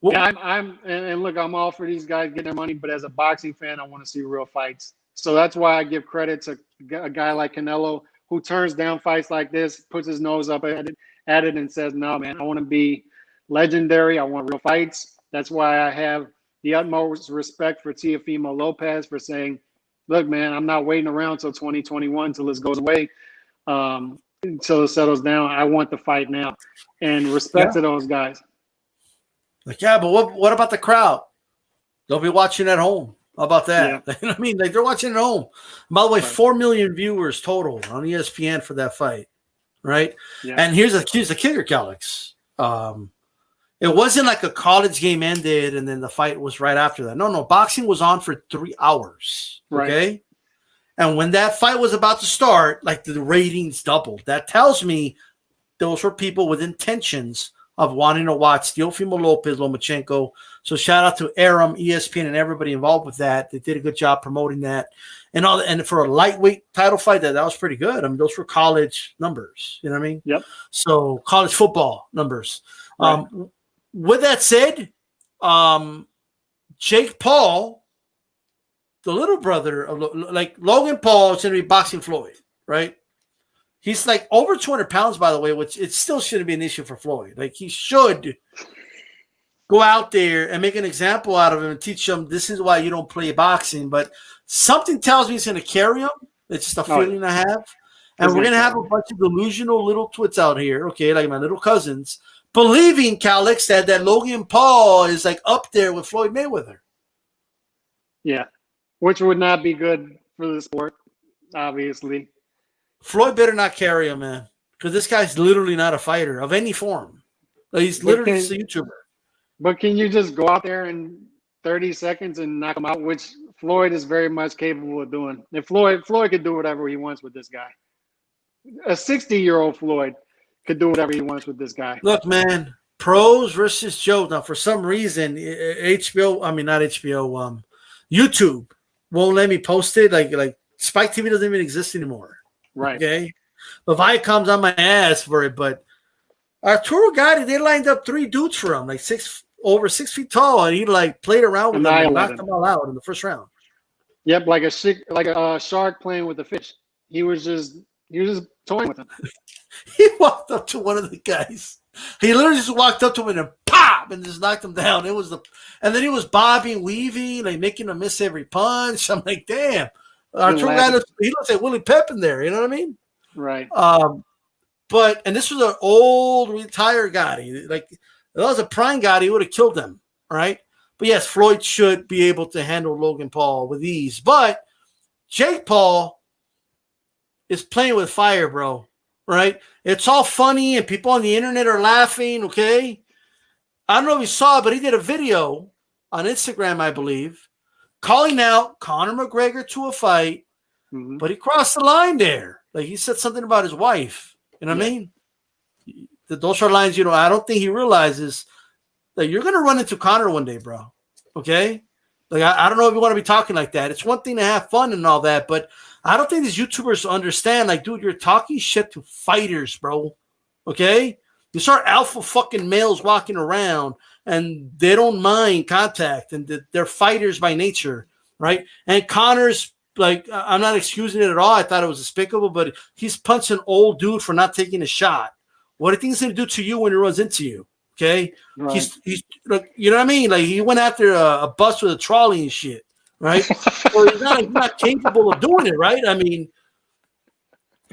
yeah, and look, I'm all for these guys getting their money, but as a boxing fan, I want to see real fights. So that's why I give credit to a guy like Canelo, who turns down fights like this, puts his nose up at it and says, no, man, I want to be legendary. I want real fights. That's why I have the utmost respect for Teofimo Lopez for saying, look, man, I'm not waiting around till 2021 till this goes away, until it settles down. I want the fight now. And respect to those guys. Like, yeah, but what about the crowd? They'll be watching at home. How about that? Yeah. You know what I mean? Like, they're watching at home. By the way, 4 million viewers total on ESPN for that fight, right? Yeah. And here's the kicker, Calix. It wasn't like a college game ended and then the fight was right after that. No, boxing was on for 3 hours, okay? Right. And when that fight was about to start, like, the ratings doubled. That tells me those were people with intentions of wanting to watch Teofimo Lopez, Lomachenko. So shout out to Aram, ESPN, and everybody involved with that. They did a good job promoting that. And all. And for a lightweight title fight, that was pretty good. I mean, those were college numbers. You know what I mean? Yep. So college football numbers. Right. With that said, Jake Paul, the little brother of, like, Logan Paul is going to be boxing Floyd, right? He's like over 200 pounds, by the way, which it still shouldn't be an issue for Floyd. Like, he should go out there and make an example out of him and teach him this is why you don't play boxing. But something tells me he's going to carry him. It's just a feeling I have. And we're going to have a bunch of delusional little twits out here, okay, like my little cousins, believing, Calix, that Logan Paul is like up there with Floyd Mayweather. Yeah, which would not be good for the sport, obviously. Floyd better not carry him, man, because this guy's literally not a fighter of any form. Like, he's literally just a YouTuber. But can you just go out there in 30 seconds and knock him out, which Floyd is very much capable of doing? If Floyd could do whatever he wants with this guy. A 60-year-old Floyd could do whatever he wants with this guy. Look, man, pros versus Joe. Now, for some reason, YouTube won't let me post it. Like Spike TV doesn't even exist anymore. Right. Okay. But Viacom's on my ass for it. But Arturo Gatti, they lined up 3 dudes for him, like over 6 feet tall, and he like played around with them and knocked them all out in the first round. Yep, like a shark playing with a fish. He was just toying with him. He walked up to one of the guys. He literally just walked up to him and pop and just knocked him down. And then he was bobbing, weaving, like making him miss every punch. I'm like, damn. Arturo guy looks like Willie Pep in there. You know what I mean? Right. And this was an old retired Gotti. Like, if that was a prime Gotti, he would have killed him, right? But yes, Floyd should be able to handle Logan Paul with ease. But Jake Paul is playing with fire, bro. Right? It's all funny and people on the internet are laughing, okay? I don't know if you saw it, but he did a video on Instagram, I believe, calling out Conor McGregor to a fight, but he crossed the line there. Like, he said something about his wife. You know what I mean? Those are lines, you know, I don't think he realizes that you're going to run into Conor one day, bro. Okay? Like, I don't know if you want to be talking like that. It's one thing to have fun and all that, but I don't think these YouTubers understand, like, dude, you're talking shit to fighters, bro. Okay? You start alpha fucking males walking around and they don't mind contact and they're fighters by nature, right? And Conor's, like, I'm not excusing it at all. I thought it was despicable, but he's punched an old dude for not taking a shot. What do you think he's going to do to you when he runs into you? Okay, Right. he's look, you know what I mean? Like he went after a bus with a trolley and shit, right? So he's not capable of doing it, right? I mean,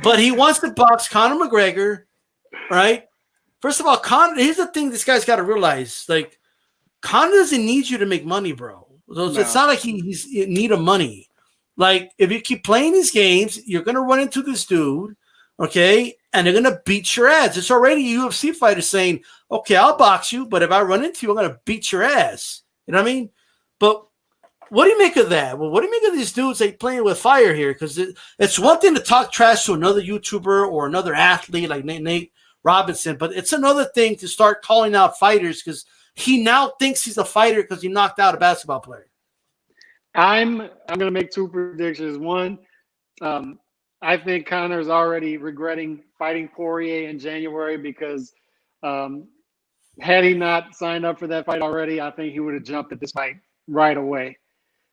but he wants to box Conor McGregor, right? First of all, Conor. Here's the thing: this guy's got to realize, like, Conor doesn't need you to make money, bro. So it's not like he's in need of money. Like, if you keep playing these games, you're gonna run into this dude, okay, and they're gonna beat your ass. It's already UFC fighters saying, "Okay, I'll box you, but if I run into you, I'm gonna beat your ass." You know what I mean? But what do you make of that? Well, what do you make of these dudes like playing with fire here? Because it's one thing to talk trash to another YouTuber or another athlete like Nate Robinson, but it's another thing to start calling out fighters because he now thinks he's a fighter because he knocked out a basketball player. I'm going to make 2 predictions. One, I think Conor's already regretting fighting Poirier in January because had he not signed up for that fight already, I think he would have jumped at this fight right away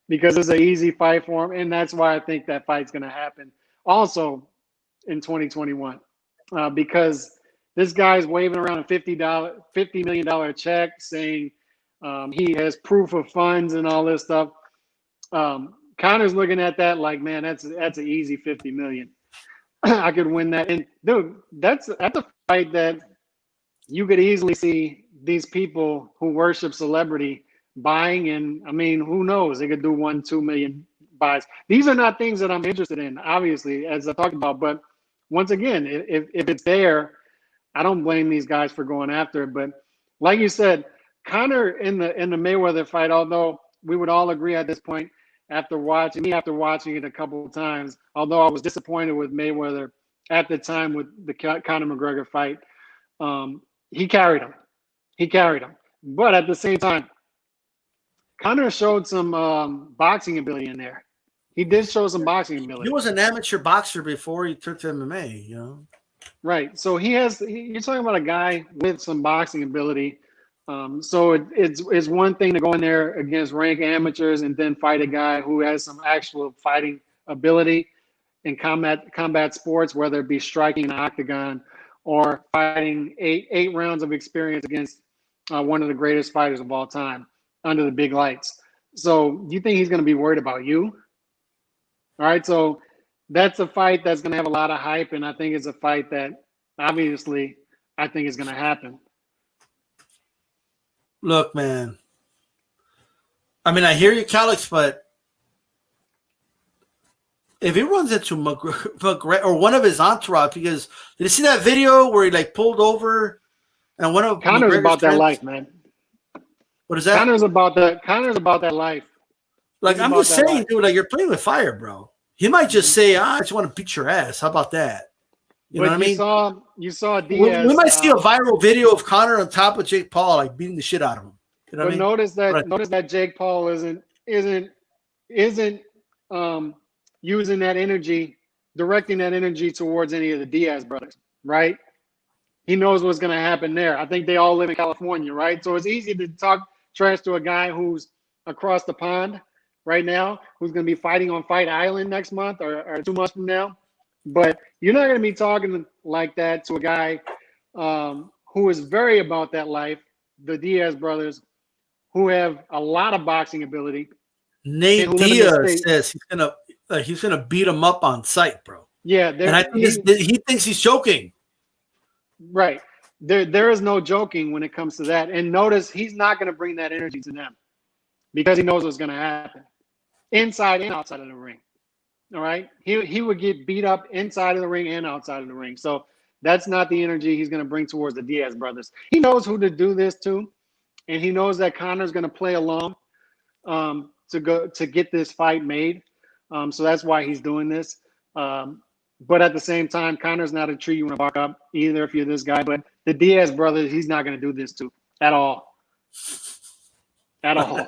because it's an easy fight for him, and that's why I think that fight's going to happen also in 2021 because this guy's waving around a $50 million check saying he has proof of funds and all this stuff. Conor's looking at that like, man, that's an easy 50 million. I could win that. And dude, that's a fight that you could easily see these people who worship celebrity buying. And I mean, who knows? They could do 1-2 million buys. These are not things that I'm interested in, obviously, as I talked about. But once again, if it's there, I don't blame these guys for going after it. But like you said, Conor in the Mayweather fight, although we would all agree at this point after watching it a couple of times, although I was disappointed with Mayweather at the time with the Conor McGregor fight, he carried him. But at the same time, Conor showed some boxing ability in there. He did show some boxing ability. He was an amateur boxer before he took to MMA, you know? Right. So you're talking about a guy with some boxing ability. So it's one thing to go in there against ranked amateurs and then fight a guy who has some actual fighting ability in combat sports, whether it be striking an octagon or fighting eight rounds of experience against one of the greatest fighters of all time under the big lights. So do you think he's going to be worried about you? All right. So that's a fight that's going to have a lot of hype. And I think it's a fight that obviously I think is going to happen. Look, man. I mean, I hear you, Calix, but if he runs into McGregor or one of his entourage, because did you see that video where he like pulled over and one of Conor's about that life, man. What is that? Conor's about that life. Like, I'm just saying, dude, like you're playing with fire, bro. He might just say, I just want to beat your ass. How about that? You know what I mean? You saw Diaz. We might see a viral video of Conor on top of Jake Paul, like beating the shit out of him. You know what I mean? Notice that Jake Paul isn't using that energy, directing that energy towards any of the Diaz brothers, right? He knows what's going to happen there. I think they all live in California, right? So it's easy to talk trash to a guy who's across the pond right now, who's going to be fighting on Fight Island next month or 2 months from now. But you're not going to be talking like that to a guy who is very about that life, the Diaz brothers, who have a lot of boxing ability. Nate Diaz says he's gonna beat him up on sight, bro. Yeah, and I think he thinks he's joking. Right. There is no joking when it comes to that. And notice he's not going to bring that energy to them because he knows what's going to happen inside and outside of the ring. All right. He would get beat up inside of the ring and outside of the ring. So that's not the energy he's going to bring towards the Diaz brothers. He knows who to do this to, and he knows that Conor's going to play along to get this fight made. So that's why he's doing this. But at the same time, Conor's not a tree you want to bark up either if you're this guy. But the Diaz brothers, he's not going to do this to at all. At all.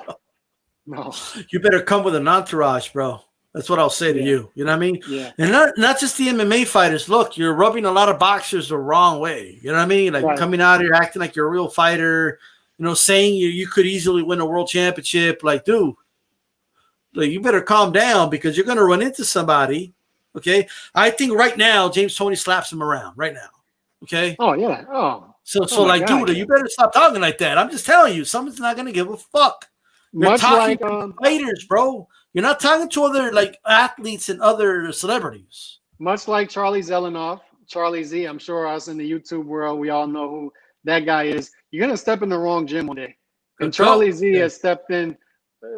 No. You better come with an entourage, bro. That's what I'll say to you. You know what I mean? Yeah. And not just the MMA fighters. Look, you're rubbing a lot of boxers the wrong way. You know what I mean? Like coming out here acting like you're a real fighter, you know, saying you could easily win a world championship. Like, dude, like, you better calm down because you're going to run into somebody. Okay. I think right now, James Toney slaps him around right now. Okay. Oh, yeah. Oh. So my like, God, dude, you better stop talking like that. I'm just telling you, someone's not gonna give a fuck. You're Much talking like to fighters, bro. You're not talking to other like athletes and other celebrities. much like Charlie Zelenoff, Charlie Z. I'm sure us in the YouTube world, we all know who that guy is. You're gonna step in the wrong gym one day, and Charlie Z has stepped in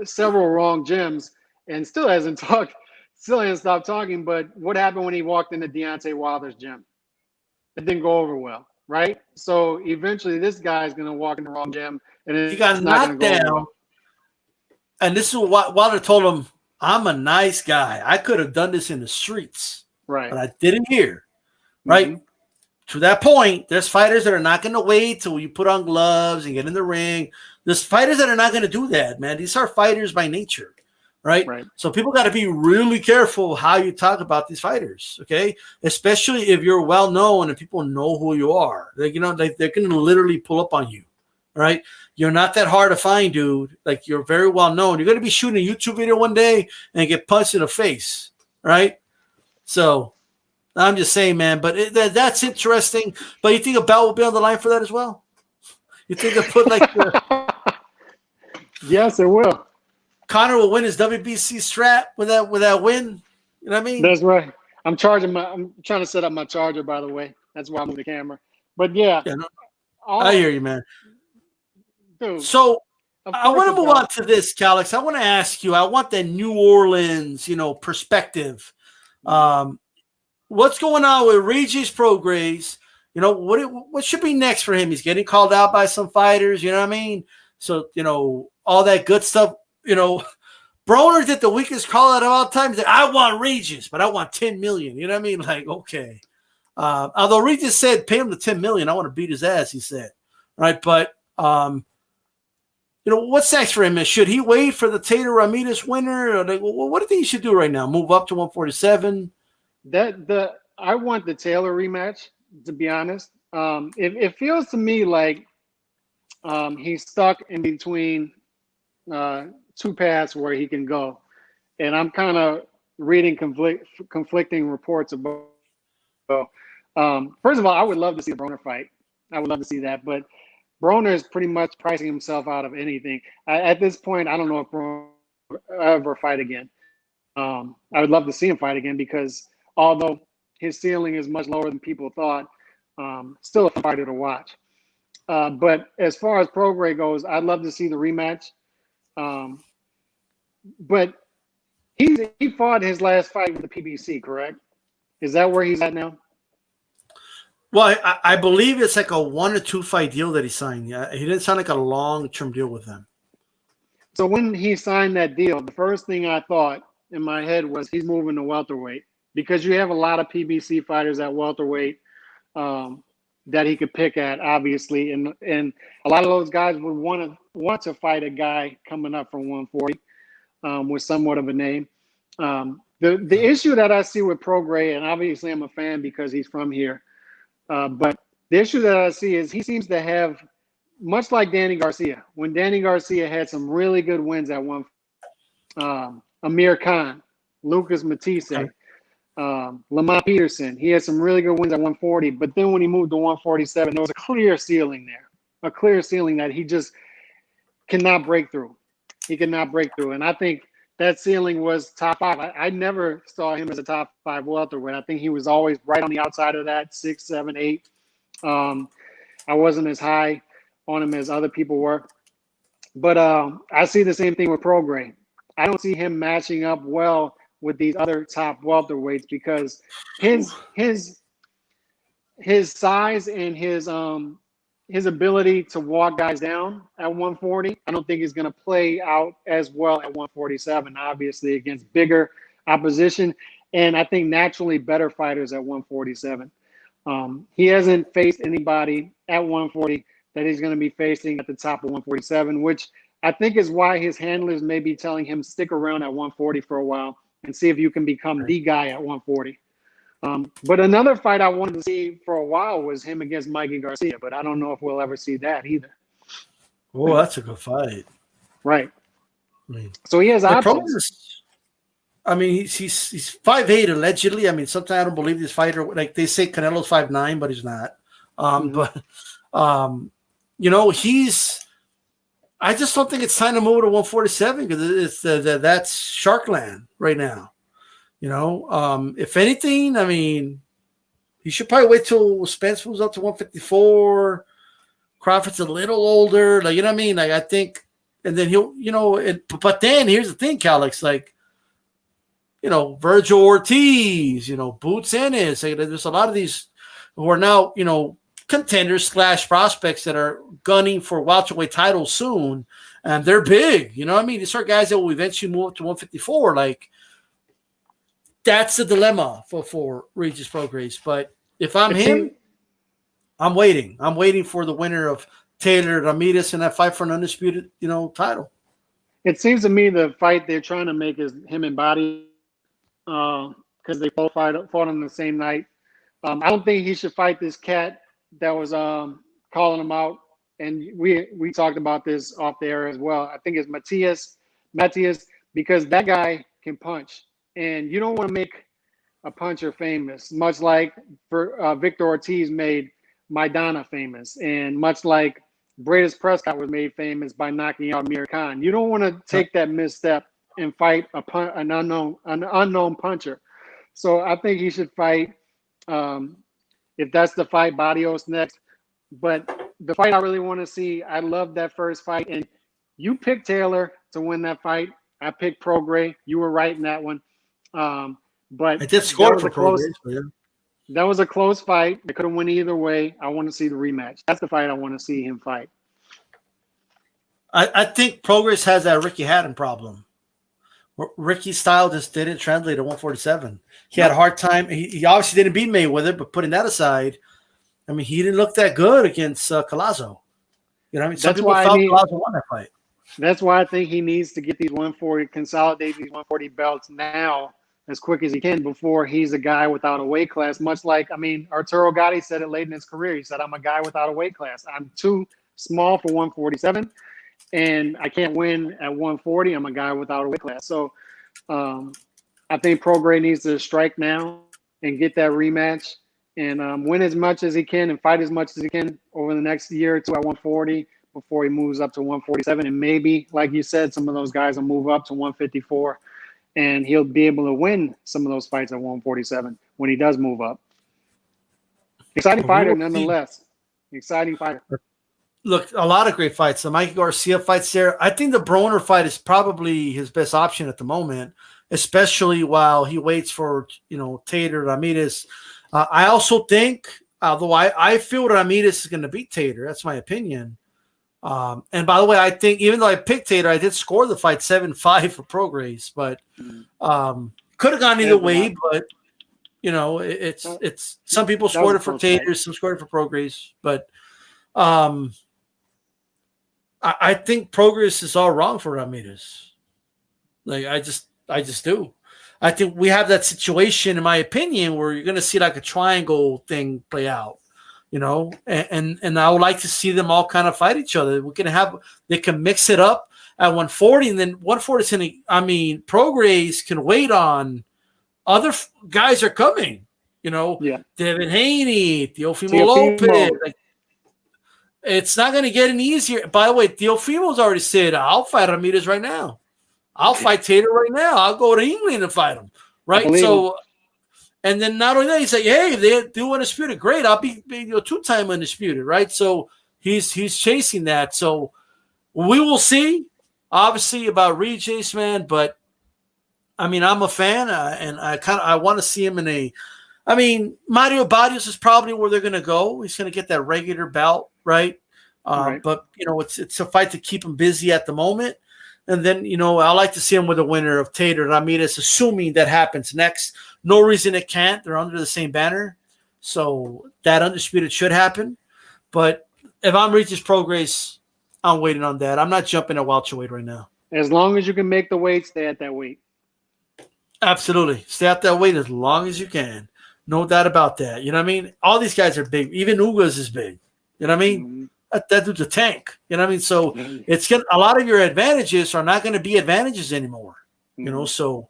several wrong gyms and still hasn't talked, still hasn't stopped talking. But what happened when he walked into Deontay Wilder's gym? It didn't go over well, right? So eventually, this guy is gonna walk in the wrong gym, and He got not knocked gonna go down. over well. And this is what Wilder told him, I'm a nice guy. I could have done this in the streets, Right. but I didn't hear. Right? Mhm. To that point, there's fighters that are not going to wait till you put on gloves and get in the ring. There's fighters that are not going to do that, man. These are fighters by nature, right? So people got to be really careful how you talk about these fighters, okay? Especially if you're well known and people know who you are. Like, you know, they're going to literally pull up on you, right? You're not that hard to find, dude. Like, you're very well known. You're going to be shooting a YouTube video one day and get punched in the face, right? So I'm just saying, man, but that's interesting. But you think a belt will be on the line for that as well? You think they'll put like Yes, it will. Conor will win his WBC strap with that win? You know what I mean? That's right. I'm trying to set up my charger, by the way. That's why I'm with the camera. But yeah, I hear you, man. Dude, so I want to move on to this, Calix. I want to ask you. I want the New Orleans, perspective. What's going on with Regis Prograis? You know, what should be next for him? He's getting called out by some fighters, you know what I mean? So, all that good stuff, Broner did the weakest call out of all time. He said, I want Regis, but I want 10 million. You know what I mean? Like, okay. Although Regis said, pay him the 10 million, I want to beat his ass, he said. Right? But, what's next for him? Should he wait for the Taylor Ramirez winner? Or what do you think he should do right now? Move up to 147? I want the Taylor rematch, to be honest. It feels to me like he's stuck in between two paths where he can go, and I'm kind of reading conflicting reports about. First of all, I would love to see the Broner fight. I would love to see that, but Broner is pretty much pricing himself out of anything. At this point, I don't know if Broner will ever fight again. I would love to see him fight again because although his ceiling is much lower than people thought, still a fighter to watch. But as far as Prograis goes, I'd love to see the rematch. But he fought his last fight with the PBC, correct? Is that where he's at now? Well, I believe it's like a 1 or 2 fight deal that he signed. Yeah, he didn't sign like a long-term deal with them. So when he signed that deal, the first thing I thought in my head was he's moving to welterweight because you have a lot of PBC fighters at welterweight that he could pick at, obviously, and a lot of those guys would want to fight a guy coming up from 140 with somewhat of a name. The issue that I see with Prograis, and obviously I'm a fan because he's from here, but the issue that I see is he seems to have, much like Danny Garcia, when Danny Garcia had some really good wins at Amir Khan, Lucas Matisse, Lamont Peterson. He had some really good wins at 140, but then when he moved to 147, there was a clear ceiling there, a clear ceiling that he just cannot break through. He could not break through, and I think that ceiling was top 5. I never saw him as a top 5 welterweight. I think he was always right on the outside of that, 6, 7, 8. I wasn't as high on him as other people were, but I see the same thing with Prograis. I don't see him matching up well with these other top welterweights because his size and his ability to walk guys down at 140, I don't think is going to play out as well at 147, obviously against bigger opposition. And I think naturally better fighters at 147. He hasn't faced anybody at 140 that he's going to be facing at the top of 147, which I think is why his handlers may be telling him stick around at 140 for a while and see if you can become the guy at 140. But another fight I wanted to see for a while was him against Mikey Garcia, but I don't know if we'll ever see that either. Oh, that's a good fight. Right. So he has options. I mean, he's 5'8" allegedly. I mean, sometimes I don't believe this fighter. Like they say Canelo's 5'9", but he's not. But You know, I just don't think it's time to move to 147 because that's Sharkland right now. You know, if anything, I mean, he should probably wait till Spence moves up to 154. Crawford's a little older, like, you know what I mean? Like, I think, and then he'll, you know, but then here's the thing, Calix, like, you know, Virgil Ortiz, you know, Boots Ennis, like, there's a lot of these who are now, you know, contenders / prospects that are gunning for welterweight titles soon, and they're big, you know what I mean? These are guys that will eventually move up to 154. Like, that's the dilemma for Regis Prograis. But if I'm him, I'm waiting. I'm waiting for the winner of Taylor Ramirez in that fight for an undisputed, you know, title. It seems to me the fight they're trying to make is him and Body, because they both fought on the same night. I don't think he should fight this cat that was calling him out, and we talked about this off the air as well. I think it's Matthias, because that guy can punch, and you don't want to make a puncher famous, much like Victor Ortiz made Maidana famous, and much like Bradis Prescott was made famous by knocking out Amir Khan. You don't want to take that misstep and fight an unknown puncher. So I think he should fight. If that's the fight, Barrios next. But the fight I really want to see, I love that first fight. And you picked Taylor to win that fight. I picked Prograis. You were right in that one. But I did score for Prograis. Yeah. That was a close fight. It could have went either way. I want to see the rematch. That's the fight I want to see him fight. I think Prograis has that Ricky Hatton problem. Ricky's style just didn't translate to 147. He had a hard time. He obviously didn't beat Mayweather, but putting that aside, I mean, he didn't look that good against Collazo. You know what I mean? Some people felt Collazo won that fight. That's why I think he needs to get these 140, consolidate these 140 belts now as quick as he can before he's a guy without a weight class. Much like, I mean, Arturo Gatti said it late in his career. He said, I'm a guy without a weight class. I'm too small for 147. And I can't win at 140. I'm a guy without a weight class. So I think Prograis needs to strike now and get that rematch and win as much as he can and fight as much as he can over the next year or two at 140 before he moves up to 147. And maybe, like you said, some of those guys will move up to 154 and he'll be able to win some of those fights at 147 when he does move up. Exciting fighter, nonetheless. Exciting fighter. Look, a lot of great fights. The Mikey Garcia fights there. I think the Broner fight is probably his best option at the moment, especially while he waits for, you know, Taylor Ramirez. I also think, although I feel Ramirez is going to beat Taylor. That's my opinion. And by the way, I think even though I picked Taylor, I did score the fight 7-5 for Prograis, but could have gone either way. But you know, it's some people scored it for Taylor, some scored it for Prograis, but I think Prograis is all wrong for Ramirez. Like I just do. I think we have that situation, in my opinion, where you're going to see like a triangle thing play out, you know, and I would like to see them all kind of fight each other. They can mix it up at 140, and then 140 I mean, Prograis can wait on other guys are coming, you know, Devin Haney, Teofimo Lopez. Like, it's not going to get any easier. By the way, Teofimo's already said, I'll fight Ramirez right now. I'll fight Taylor right now. I'll go to England and fight him. Right? So, and then not only that, he said, hey, they do undisputed. Great. I'll be two-time undisputed. Right? So he's chasing that. So we will see, obviously, about Regis, man. But, I mean, I'm a fan, and I want to see him in a – I mean, Mario Barrios is probably where they're going to go. He's going to get that regular bout, right? But, you know, it's a fight to keep him busy at the moment. And then, you know, I like to see him with a winner of Taylor Ramirez, assuming that happens next. No reason it can't. They're under the same banner. So that undisputed should happen. But if I'm Regis Prograis, I'm waiting on that. I'm not jumping at welterweight right now. As long as you can make the weight, stay at that weight. Absolutely. Stay at that weight as long as you can. No doubt about that. You know what I mean? All these guys are big. Even Ugas is big. You know what I mean? Mm-hmm. That dude's a tank. You know what I mean? So it's a lot of your advantages are not going to be advantages anymore. Mm-hmm. You know, so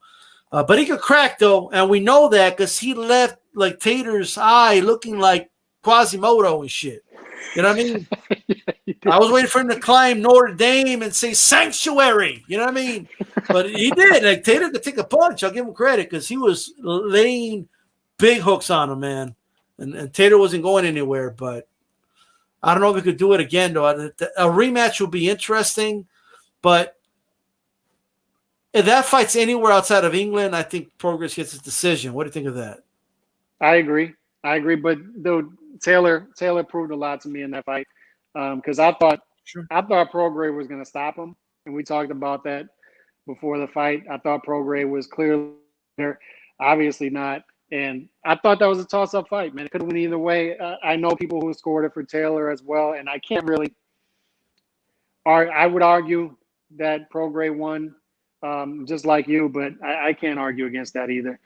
but he could crack though, and we know that because he left like Taylor's eye looking like Quasimodo and shit. You know what I mean? Yeah, I was waiting for him to climb Notre Dame and say sanctuary. You know what I mean? But he did. Like Taylor could take a punch. I'll give him credit because he was laying big hooks on him, man. And Taylor wasn't going anywhere. But I don't know if he could do it again, though. A rematch would be interesting. But if that fight's anywhere outside of England, I think Prograis gets his decision. What do you think of that? I agree. But though Taylor proved a lot to me in that fight because I thought Prograis was going to stop him, and we talked about that before the fight. I thought Prograis was clearly there, obviously not, and I thought that was a toss-up fight, man. It could have went either way. I know people who scored it for Taylor as well, and I can't really. I would argue that Prograis won, just like you, but I can't argue against that either.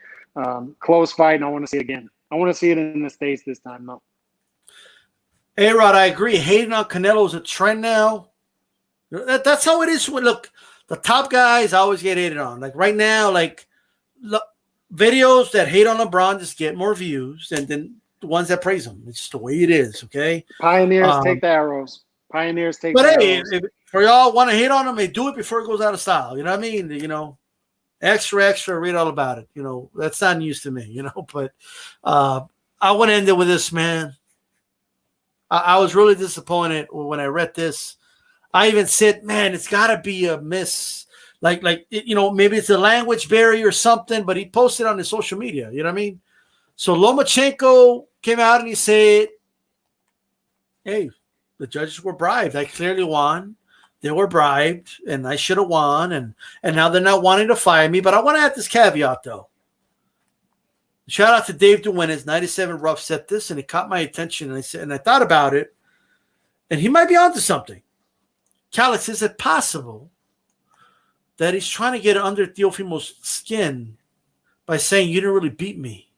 Close fight, and I want to see it again. I want to see it in the States this time, though. Hey, Rod, I agree. Hating on Canelo is a trend now. That's how it is. Look, the top guys always get hated on. Like right now, like videos that hate on LeBron just get more views than the ones that praise him. It's just the way it is, okay? Pioneers take the arrows. Pioneers take the arrows. But hey, if for y'all want to hate on him, they do it before it goes out of style. You know what I mean? You know, extra, read all about it. You know, that's not news to me, you know. But I want to end it with this, man. I was really disappointed when I read this. I even said, man, it's got to be a miss. Like you know, maybe it's a language barrier or something, but he posted on his social media. You know what I mean? So Lomachenko came out and he said, hey, the judges were bribed. I clearly won. They were bribed, and I should have won. And now they're not wanting to fire me. But I want to add this caveat, though. Shout out to Dave DeWinnes, 97 Rough said this, and it caught my attention. And I thought about it, and he might be onto something. Calix, is it possible that he's trying to get under Teofimo's skin by saying you didn't really beat me?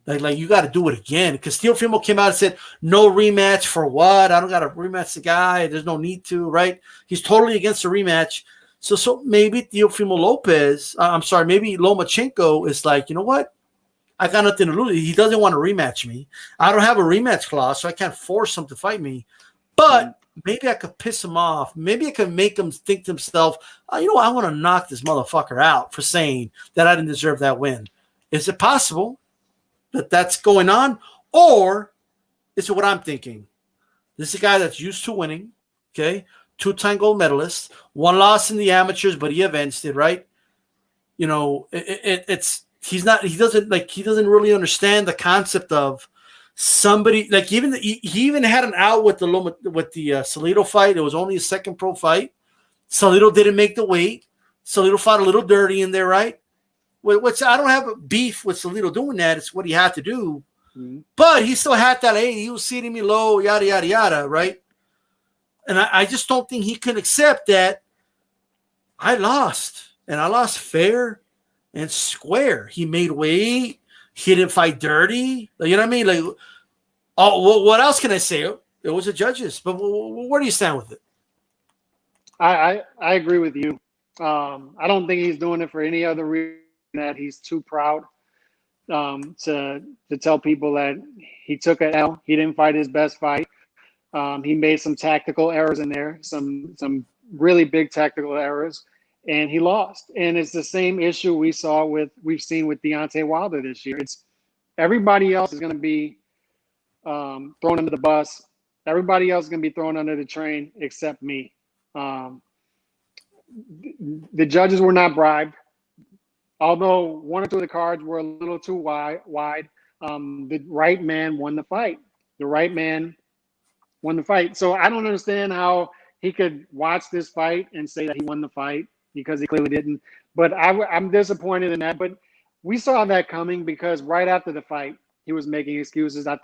Like you got to do it again. Because Teofimo came out and said, no rematch for what? I don't got to rematch the guy. There's no need to, right? He's totally against the rematch. So maybe Teofimo Lopez, maybe Lomachenko is like, you know what? I got nothing to lose. He doesn't want to rematch me. I don't have a rematch clause, so I can't force him to fight me. But maybe I could piss him off. Maybe I could make him think to himself, you know what? I want to knock this motherfucker out for saying that I didn't deserve that win. Is it possible that that's going on? Or is it what I'm thinking? This is a guy that's used to winning, okay? 2-time gold medalist, one loss in the amateurs, but he avenged it, right? You know, he doesn't really understand the concept of somebody like he even had an out with the Salido fight. It was only his second pro fight. Salido didn't make the weight. Salido fought a little dirty in there, right? Which I don't have a beef with Salido doing that. It's what he had to do. Mm-hmm. But he still had that, hey, he was seating me low, yada, yada, yada, right? And I just don't think he can accept that I lost. And I lost fair and square. He made weight. He didn't fight dirty. You know what I mean? Like, what else can I say? It was the judges. But where do you stand with it? I agree with you. I don't think he's doing it for any other reason that he's too proud to tell people that he took an L. He didn't fight his best fight. He made some tactical errors in there, some really big tactical errors, and he lost. And it's the same issue we've seen with Deontay Wilder this year. It's everybody else is going to be thrown under the bus. Everybody else is going to be thrown under the train except me. The judges were not bribed. Although one or two of the cards were a little too wide, the right man won the fight. The right man won the fight. So I don't understand how he could watch this fight and say that he won the fight because he clearly didn't. But I'm disappointed in that. But we saw that coming because right after the fight, he was making excuses. I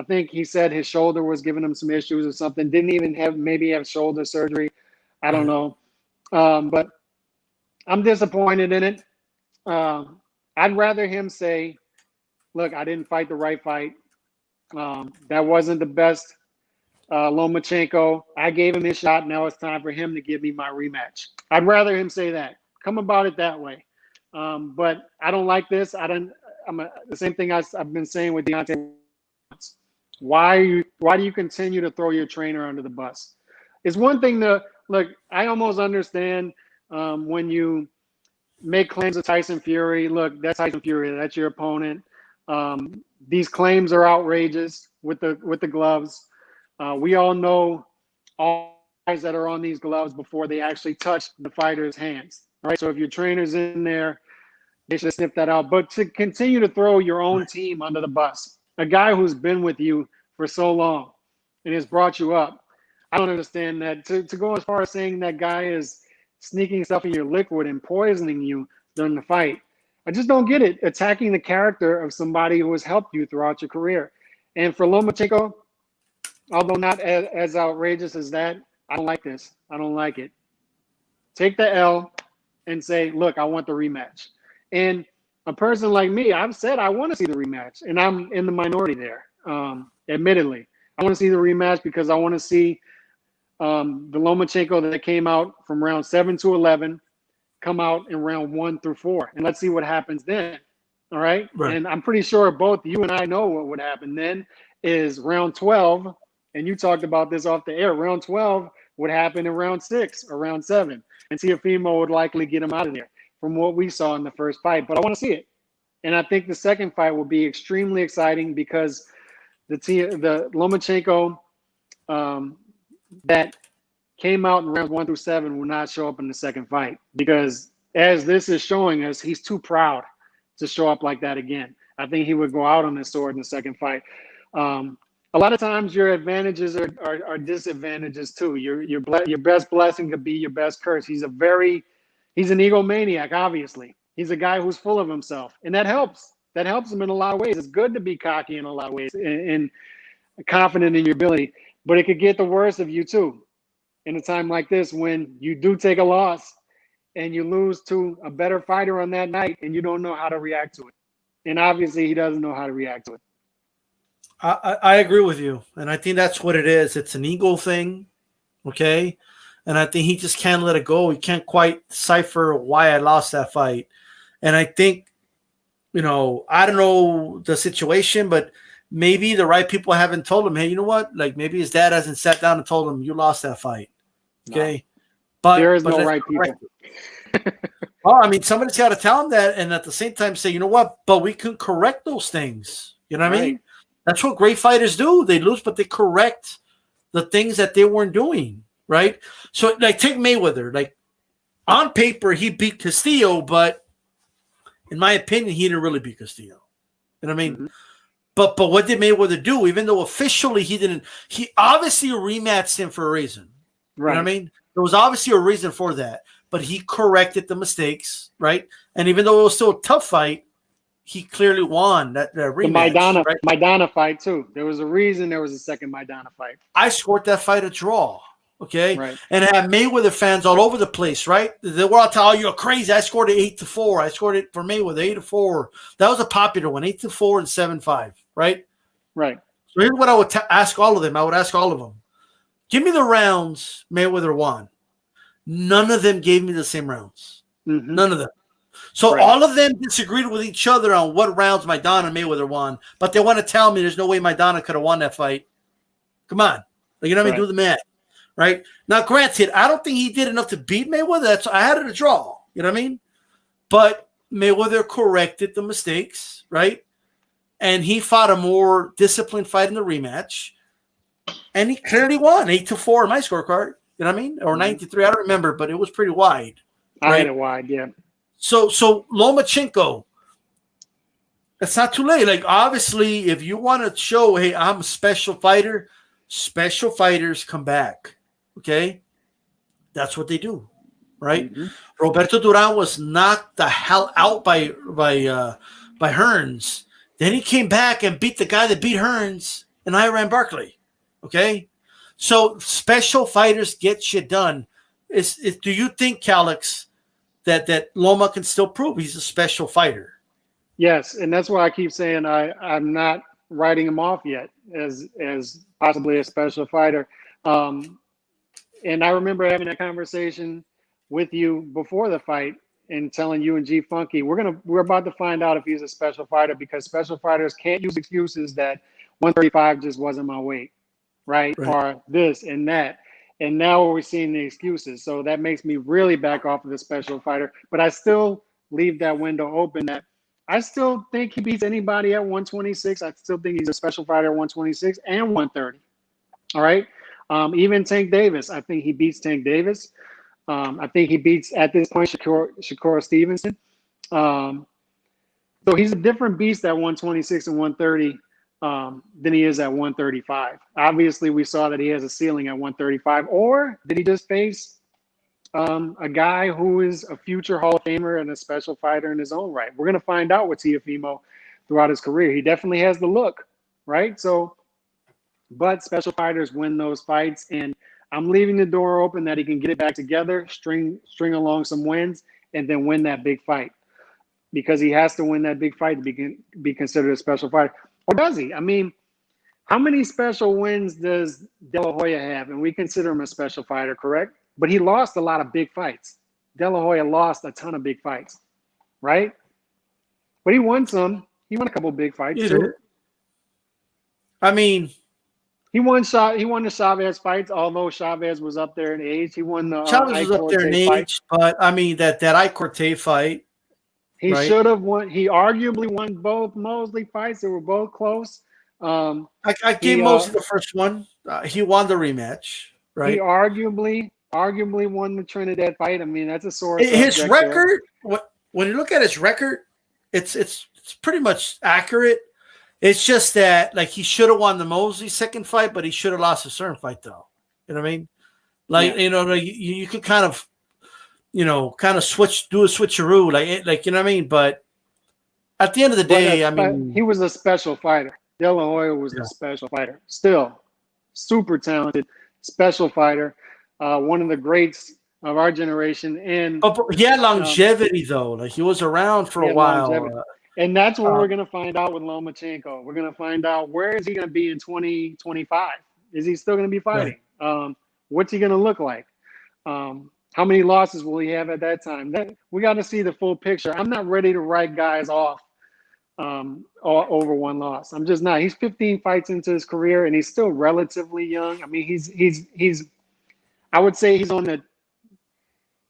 think he said his shoulder was giving him some issues or something. Didn't even have shoulder surgery. I don't know. But I'm disappointed in it. I'd rather him say, look, I didn't fight the right fight. That wasn't the best Lomachenko. I gave him his shot. Now it's time for him to give me my rematch. I'd rather him say that. Come about it that way. But I don't like this. The same thing I've been saying with Deontay. Why do you continue to throw your trainer under the bus? It's one thing to look. I almost understand when you make claims of Tyson Fury. Look, that's Tyson Fury. That's your opponent. These claims are outrageous with the gloves. We all know all guys that are on these gloves before they actually touch the fighter's hands. All right. So if your trainer's in there, they should sniff that out. But to continue to throw your own team under the bus, a guy who's been with you for so long and has brought you up, I don't understand that. To go as far as saying that guy is sneaking stuff in your liquid and poisoning you during the fight, I just don't get it. Attacking the character of somebody who has helped you throughout your career. And for Lomachenko, although not as outrageous as that, I don't like this. I don't like it. Take the L and say, look, I want the rematch. And a person like me, I've said I want to see the rematch, and I'm in the minority there. Admittedly, I want to see the rematch because I want to see the Lomachenko that came out from round 7 to 11 come out in round 1 through 4, and let's see what happens then. All right. And I'm pretty sure both you and I know what would happen then is round 12, and you talked about this off the air. Round 12 would happen in round 6 or round 7, and Teofimo would likely get him out of there from what we saw in the first fight. But I want to see it. And I think the second fight will be extremely exciting because the Lomachenko that came out in rounds 1 through 7 will not show up in the second fight because, as this is showing us, he's too proud to show up like that again. I think he would go out on his sword in the second fight. A lot of times your advantages are disadvantages too. Your best blessing could be your best curse. He's an egomaniac, obviously. He's a guy who's full of himself, and that helps. That helps him in a lot of ways. It's good to be cocky in a lot of ways and confident in your ability, but it could get the worst of you too in a time like this when you do take a loss and you lose to a better fighter on that night and you don't know how to react to it. And obviously he doesn't know how to react to it. I agree with you, and I think that's what it is. It's an ego thing, okay? And I think he just can't let it go. He can't quite decipher why I lost that fight. And I think, I don't know the situation, but maybe the right people haven't told him, hey, you know what? Like maybe his dad hasn't sat down and told him you lost that fight, okay? No. But there is no right people. Well, I mean, somebody's got to tell him that, and at the same time say, you know what? But we can correct those things. You know what I mean? That's what great fighters do. They lose, but they correct the things that they weren't doing, right? So, like, take Mayweather. Like, on paper, he beat Castillo, but in my opinion, he didn't really beat Castillo. You know what I mean? Mm-hmm. But what did Mayweather do? Even though officially he didn't, he obviously rematched him for a reason. Right. You know what I mean? There was obviously a reason for that, but he corrected the mistakes, right? And even though it was still a tough fight, he clearly won that rematch. The Maidana fight too. There was a reason there was a second Maidana fight. I scored that fight a draw, okay? Right. And I had Mayweather fans all over the place, right? They were all telling you're crazy. I scored it 8-4. I scored it for Mayweather 8-4. That was a popular one, 8-4 and 7-5, right? Right. So here's what I would ask all of them. I would ask all of them, give me the rounds Mayweather won. None of them gave me the same rounds. Mm-hmm. None of them. So all of them disagreed with each other on what rounds Maidana and Mayweather won, but they want to tell me there's no way Maidana could have won that fight. Come on. Like, you know what I mean? Do the math, right? Now, granted, I don't think he did enough to beat Mayweather. I had it a draw. You know what I mean? But Mayweather corrected the mistakes, right? And he fought a more disciplined fight in the rematch, and he clearly won 8-4 in my scorecard. You know what I mean? Or 9-3. I don't remember, but it was pretty wide. I had it wide, yeah. So Lomachenko, it's not too late. Like, obviously, if you want to show, hey, I'm a special fighter, special fighters come back. Okay? That's what they do, right? Mm-hmm. Roberto Duran was knocked the hell out by Hearns. Then he came back and beat the guy that beat Hearns and Iran Barkley. Okay? So special fighters get shit done. Do you think, Calix, that Loma can still prove he's a special fighter? Yes, and that's why I keep saying I'm not writing him off yet as possibly a special fighter. And I remember having that conversation with you before the fight and telling you and G Funky, we're about to find out if he's a special fighter, because special fighters can't use excuses that, 135 just wasn't my weight, right? Or this and that. And now we're seeing the excuses. So that makes me really back off of the special fighter. But I still leave that window open that I still think he beats anybody at 126. I still think he's a special fighter at 126 and 130. All right. Even Tank Davis, I think he beats Tank Davis. I think he beats, at this point, Shakur Stevenson. So he's a different beast at 126 and 130 than he is at 135. Obviously, we saw that he has a ceiling at 135. Or did he just face a guy who is a future Hall of Famer and a special fighter in his own right? We're going to find out with Teofimo throughout his career. He definitely has the look, right? So, but special fighters win those fights, and I'm leaving the door open that he can get it back together, string along some wins, and then win that big fight, because he has to win that big fight to be considered a special fighter. Or does he? I mean, how many special wins does De La Hoya have? And we consider him a special fighter, correct? But he lost a lot of big fights. De La Hoya lost a ton of big fights, right? But he won some. He won a couple of big fights too. I mean, he won the Chavez fights, although Chavez was up there in age. He won the Chavez was up there in age, but I mean that Ike Cortez fight. He should have won. He arguably won both Mosley fights. They were both close. I gave Mosley the first one. He won the rematch, right? He arguably won the Trinidad fight. I mean, that's a sore subject. His record, when you look at his record, it's pretty much accurate. It's just that, like, he should have won the Mosley second fight, but he should have lost a certain fight, though. You know what I mean? Like, you know, you could kind of, you know, do a switcheroo, like you know what I mean? But at the end of the day, I mean, he was a special fighter. De La Hoya was a special fighter. Still, super talented, special fighter. One of the greats of our generation. And he had longevity, though. Like, he was around for a while. And that's what we're going to find out with Lomachenko. We're going to find out, where is he going to be in 2025? Is he still going to be fighting? Right. What's he going to look like? How many losses will he have at that time? We got to see the full picture. I'm not ready to write guys off over one loss. I'm just not. He's 15 fights into his career, and he's still relatively young. I mean, he's I would say he's on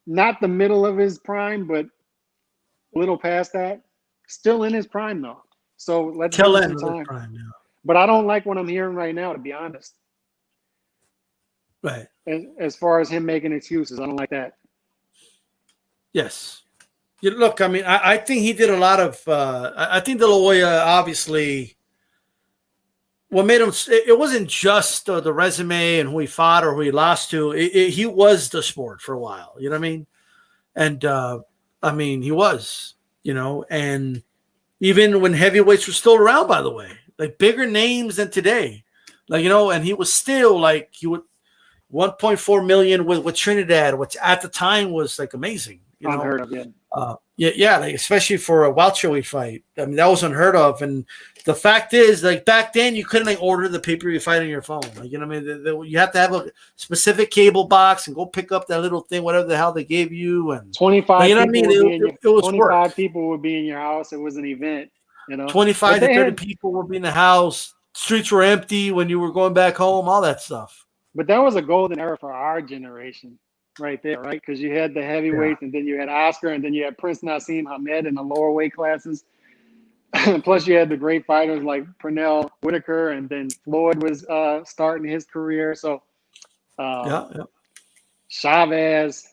not the middle of his prime, but a little past that. Still in his prime, though. So let's give him some time. But I don't like what I'm hearing right now, to be honest. Right. As far as him making excuses, I don't like that. Yes. Look, I mean, I think he did a lot of I think De La Hoya, obviously, what made him, it wasn't just the resume and who he fought or who he lost to. He was the sport for a while. You know what I mean? And, I mean, he was, you know, and even when heavyweights were still around, by the way, like bigger names than today, like, you know, and he was still like, he would 1.4 million with Trinidad, which at the time was like amazing. You know? Unheard of, yeah, like especially for a welterweight fight. I mean, that was unheard of. And the fact is, like back then, you couldn't like order the pay-per-view fight on your phone. Like, you know what I mean? You have to have a specific cable box and go pick up that little thing, whatever the hell they gave you. And 25. Like, you know what I mean? It was 25 work. people would be in your house. It was an event. You know, 25 to 30 people would be in the house. Streets were empty when you were going back home. All that stuff. But that was a golden era for our generation. Right there, right? Because you had the heavyweights, and then you had Oscar, and then you had Prince Nassim Hamed in the lower weight classes. Plus, you had the great fighters like Pernell Whitaker, and then Floyd was starting his career. So, Chavez.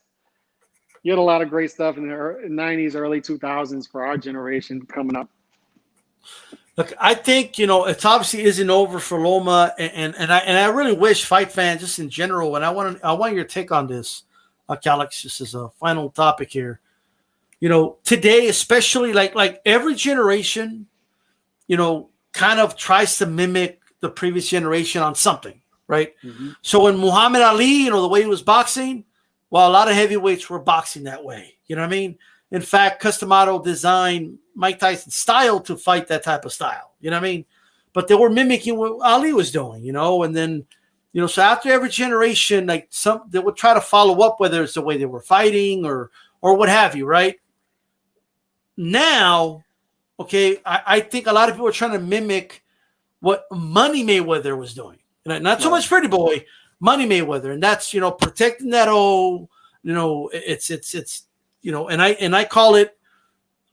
You had a lot of great stuff in the 90s, early 2000s for our generation coming up. Look, I think, you know, it obviously isn't over for Loma, and I really wish fight fans, just in general, and I want your take on this, Calix, just as a final topic here. You know, today, especially like every generation, you know, kind of tries to mimic the previous generation on something, right? Mm-hmm. So when Muhammad Ali, you know, the way he was boxing, well, a lot of heavyweights were boxing that way. You know what I mean? In fact, Customato designed Mike Tyson's style to fight that type of style. You know what I mean? But they were mimicking what Ali was doing, you know, and then, you know, so after every generation, like they would try to follow up, whether it's the way they were fighting or what have you, right? Now, okay, I think a lot of people are trying to mimic what Money Mayweather was doing. Not so much Pretty Boy, Money Mayweather, and that's protecting that it's and I call it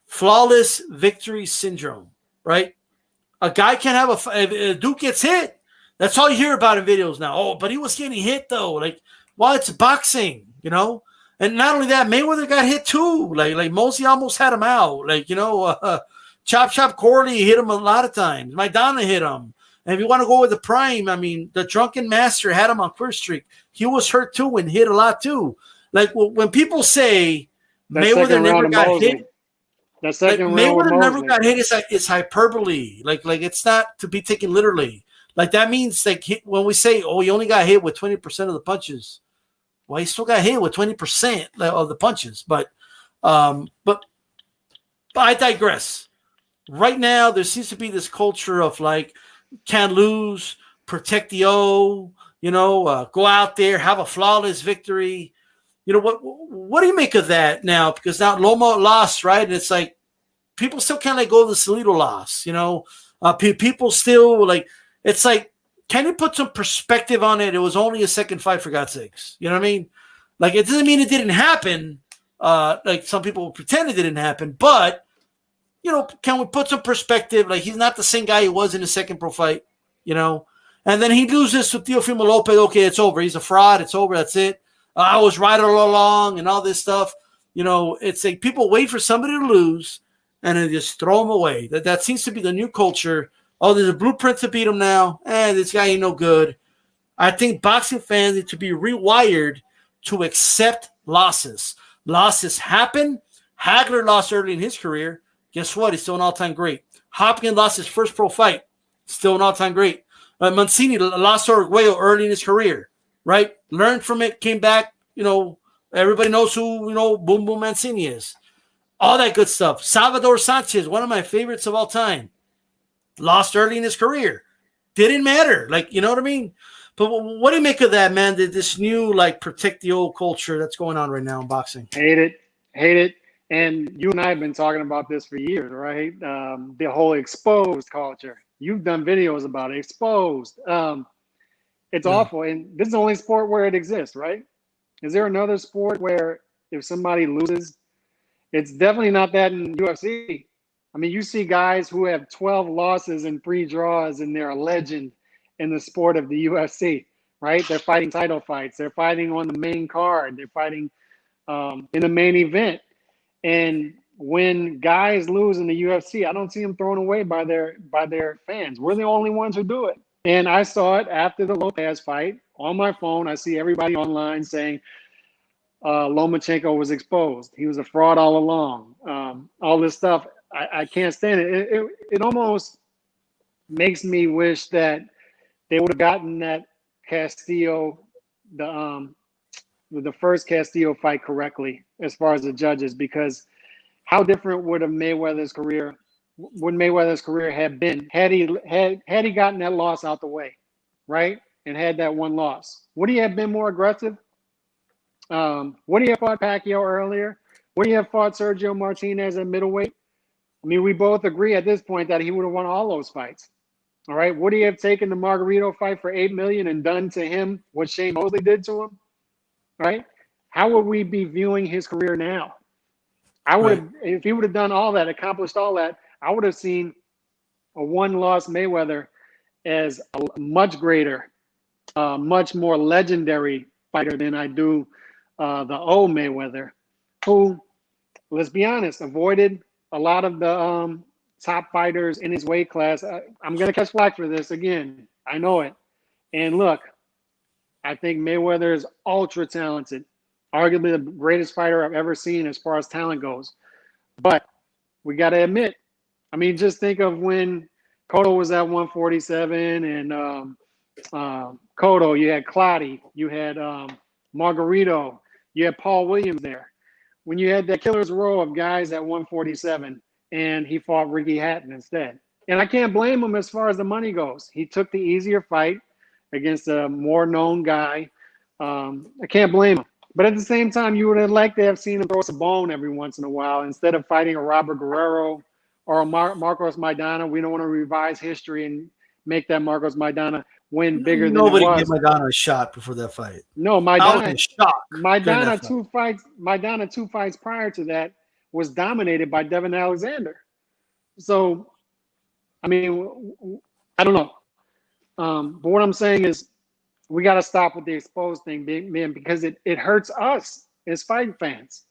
flawless victory syndrome, right? A guy can have if a dude gets hit. That's all you hear about in videos now. Oh, but he was getting hit though. Like, well, it's boxing, And not only that, Mayweather got hit too. Like Mosey almost had him out. Chop Corley hit him a lot of times. Maidana hit him. And if you want to go with the prime, I mean, the Drunken Master had him on Queer Streak. He was hurt too and hit a lot too. Like when people say Mayweather never got hit, Mayweather never got hit. It's hyperbole. Like it's not to be taken literally. Like that means when we say, oh, he only got hit with 20% of the punches. Well, he still got hit with 20% of the punches. But I digress. Right now, there seems to be this culture of can't lose, protect the O, go out there, have a flawless victory. What do you make of that now? Because now Loma lost, right? And it's like people still kind of go to the Salito loss, people still it's like, can you put some perspective on it? It was only a second fight, for God's sakes. You know what I mean? Like, it doesn't mean it didn't happen. Like some people pretend it didn't happen, but can we put some perspective? Like, he's not the same guy he was in the second pro fight, and then he loses to Teofimo Lopez. Okay, it's over. He's a fraud. It's over. That's it. I was right all along and all this stuff. It's like people wait for somebody to lose and then just throw them away. That seems to be the new culture. Oh, there's a blueprint to beat him now. This guy ain't no good. I think boxing fans need to be rewired to accept losses. Losses happen. Hagler lost early in his career. Guess what? He's still an all-time great. Hopkins lost his first pro fight. Still an all-time great. Mancini lost to Arguello early in his career, right? Learned from it, came back. Everybody knows who, Boom Boom Mancini is. All that good stuff. Salvador Sanchez, one of my favorites of all time. Lost early in his career. Didn't matter. You know what I mean? But what do you make of that, man? This new, protect the old culture that's going on right now in boxing? Hate it. And you and I have been talking about this for years, right? The whole exposed culture. You've done videos about it. Exposed. It's awful. And this is the only sport where it exists, right? Is there another sport where if somebody loses, it's definitely not that in UFC. I mean, you see guys who have 12 losses and 3 draws, and they're a legend in the sport of the UFC, right? They're fighting title fights. They're fighting on the main card. They're fighting in the main event. And when guys lose in the UFC, I don't see them thrown away by their fans. We're the only ones who do it. And I saw it after the Lopez fight on my phone. I see everybody online saying Lomachenko was exposed. He was a fraud all along. All this stuff. I can't stand it. It almost makes me wish that they would have gotten that Castillo, the first Castillo fight correctly as far as the judges, because how different would Mayweather's career have been had he gotten that loss out the way, right? And had that one loss. Would he have been more aggressive? Would he have fought Pacquiao earlier? Would he have fought Sergio Martinez at middleweight? I mean, we both agree at this point that he would have won all those fights. All right. Would he have taken the Margarito fight for $8 million and done to him what Shane Mosley did to him? Right? How would we be viewing his career now? If he would have done all that, accomplished all that, I would have seen a one-loss Mayweather as a much greater, much more legendary fighter than I do the old Mayweather, who, let's be honest, avoided a lot of the top fighters in his weight class. I'm going to catch flack for this again. I know it. And look, I think Mayweather is ultra talented, arguably the greatest fighter I've ever seen as far as talent goes. But we got to admit, I mean, just think of when Cotto was at 147 and Cotto, you had Clottey, you had Margarito, you had Paul Williams there. When you had that killer's row of guys at 147 and he fought Ricky Hatton instead. And I can't blame him as far as the money goes. He took the easier fight against a more known guy. I can't blame him. But at the same time, you would have liked to have seen him throw us a bone every once in a while instead of fighting a Robert Guerrero or a Marcos Maidana. We don't want to revise history and make that Marcos Maidana win bigger than it Nobody was. gave Maidana a shot before that fight. No, I was in shock. during that fight. Maidana two fights prior to that was dominated by Devin Alexander. So, I mean, I don't know. But what I'm saying is we got to stop with the exposed thing, man, because it hurts us as fighting fans,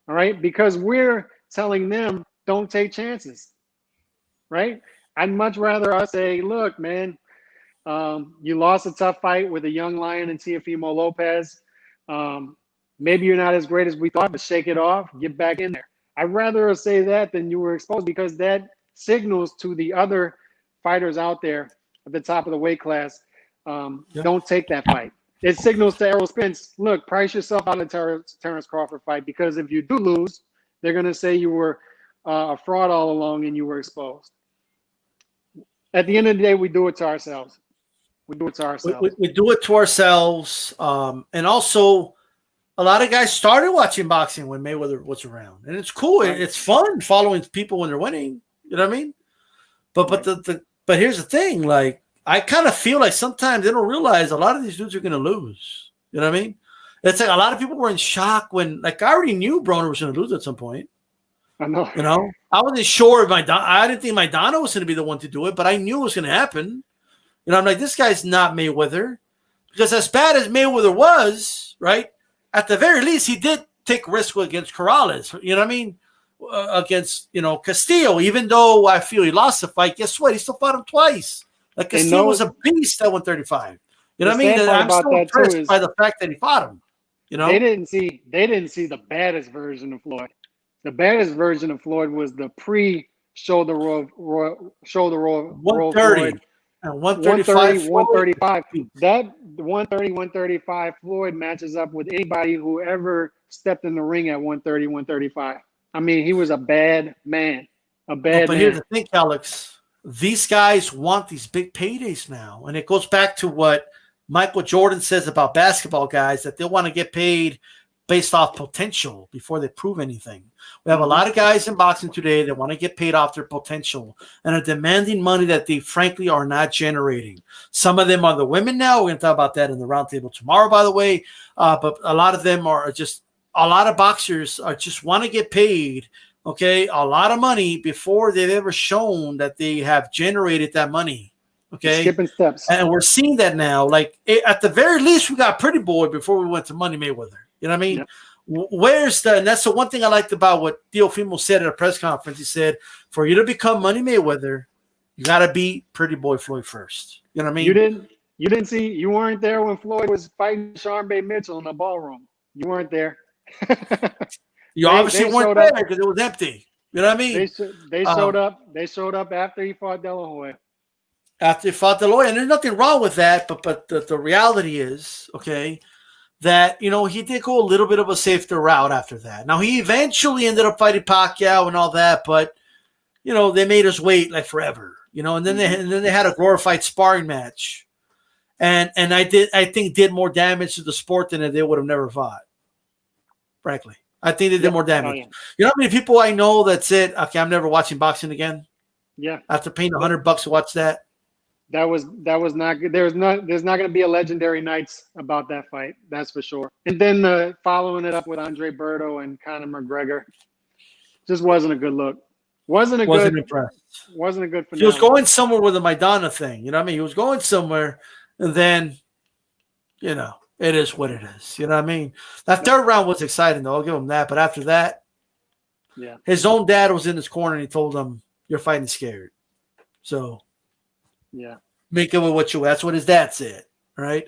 all right? Because we're telling them don't take chances, right? I'd much rather us say, look, man, you lost a tough fight with a young lion in Teofimo Lopez. Maybe you're not as great as we thought, but shake it off, get back in there. I'd rather us say that than you were exposed, because that signals to the other fighters out there at the top of the weight class, don't take that fight. It signals to Errol Spence, look, price yourself out of the Terrence Crawford fight, because if you do lose, they're going to say you were a fraud all along and you were exposed. At the end of the day, we do it to ourselves. We do it to ourselves. We do it to ourselves. And also, a lot of guys started watching boxing when Mayweather was around. And it's cool. Right. It's fun following people when they're winning. You know what I mean? But but here's the thing. Like, I kind of feel like sometimes they don't realize a lot of these dudes are going to lose. You know what I mean? It's like a lot of people were in shock when, like, I already knew Broner was going to lose at some point. I know. You know, I wasn't sure if I didn't think Maidana was going to be the one to do it, but I knew it was going to happen. You know, I'm like, this guy's not Mayweather, because as bad as Mayweather was, right, at the very least, he did take risk against Corrales. You know what I mean? Against, Castillo, even though I feel he lost the fight, guess what? He still fought him twice. Like, Castillo was a beast at 135. You know what I mean? I'm so impressed by the fact that he fought him. You know, they didn't see the baddest version of Floyd. The baddest version of Floyd was the pre-shoulder roll 130 and 135. 135. That 130, 135 Floyd matches up with anybody who ever stepped in the ring at 130, 135. I mean, he was a bad man. But here's the thing, Calix. These guys want these big paydays now. And it goes back to what Michael Jordan says about basketball guys, that they want to get paid based off potential before they prove anything. We have a lot of guys in boxing today that want to get paid off their potential and are demanding money that they frankly are not generating. Some of them are the women now. We're going to talk about that in the roundtable tomorrow, by the way. But a lot of them are just – a lot of boxers are just want to get paid, okay, a lot of money before they've ever shown that they have generated that money. Okay, skipping steps. And we're seeing that now. Like, at the very least, we got Pretty Boy before we went to Money Mayweather. You know what I mean? Yep. And that's the one thing I liked about what Teofimo said at a press conference. He said, for you to become Money Mayweather, you got to beat Pretty Boy Floyd first. You know what I mean? You weren't there when Floyd was fighting Sean Bay Mitchell in the ballroom. You weren't there. You obviously weren't there because it was empty. You know what I mean? They showed up. They showed up after he fought De La Hoya. After he fought De La Hoya, and there's nothing wrong with that. But the reality is, okay, that, he did go a little bit of a safer route after that. Now, he eventually ended up fighting Pacquiao and all that, but, they made us wait like forever, and then they had a glorified sparring match. And I think did more damage to the sport than if they would have never fought. Frankly, I think they did more damage. You know how many people I know that said, okay, I'm never watching boxing again? Yeah. After paying $100 to watch that. That was not good. There's not going to be a legendary nights about that fight. That's for sure. And then following it up with Andre Berto and Conor McGregor, just wasn't a good look. Wasn't impressed. Wasn't a good finale. He was going somewhere with the Maidana thing. You know what I mean? He was going somewhere, and then, it is what it is. You know what I mean? That third round was exciting, though. I'll give him that. But after that, his own dad was in his corner, and he told him, "You're fighting scared." So. Yeah. Make of it what you will. That's what his dad said. Right.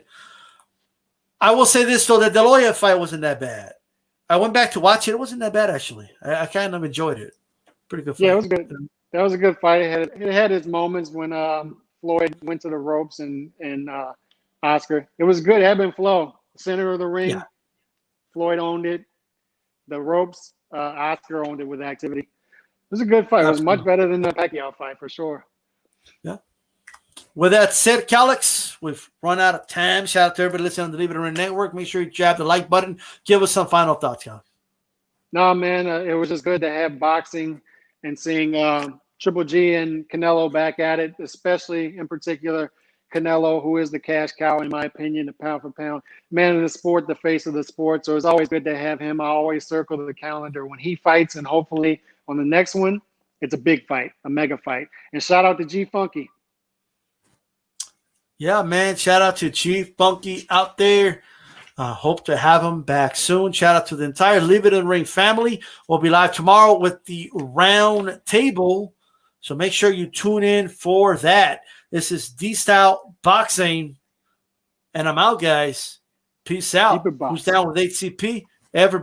I will say this, though, that De La Hoya fight wasn't that bad. I went back to watch it. It wasn't that bad, actually. I kind of enjoyed it. Pretty good fight. Yeah, it was good. That was a good fight. It had its moments when Floyd went to the ropes and Oscar. It was good ebb and flow. Center of the ring. Yeah. Floyd owned it. The ropes, Oscar owned it with activity. It was a good fight. It was much better than the Pacquiao fight, for sure. Yeah. With that said, Calix, we've run out of time. Shout out to everybody listening on the Leave It Around Network. Make sure you jab the like button. Give us some final thoughts, Calix. No, man, it was just good to have boxing and seeing Triple G and Canelo back at it, especially in particular Canelo, who is the cash cow, in my opinion, the pound for pound man of the sport, the face of the sport. So it's always good to have him. I always circle the calendar when he fights, and hopefully on the next one, it's a big fight, a mega fight. And shout out to G Funky. Yeah, man. Shout out to Chief Funky out there. Hope to have him back soon. Shout out to the entire Leave It in Ring family. We'll be live tomorrow with the round table. So make sure you tune in for that. This is DSytle Boxing. And I'm out, guys. Peace out. Who's down with HCP? Everybody.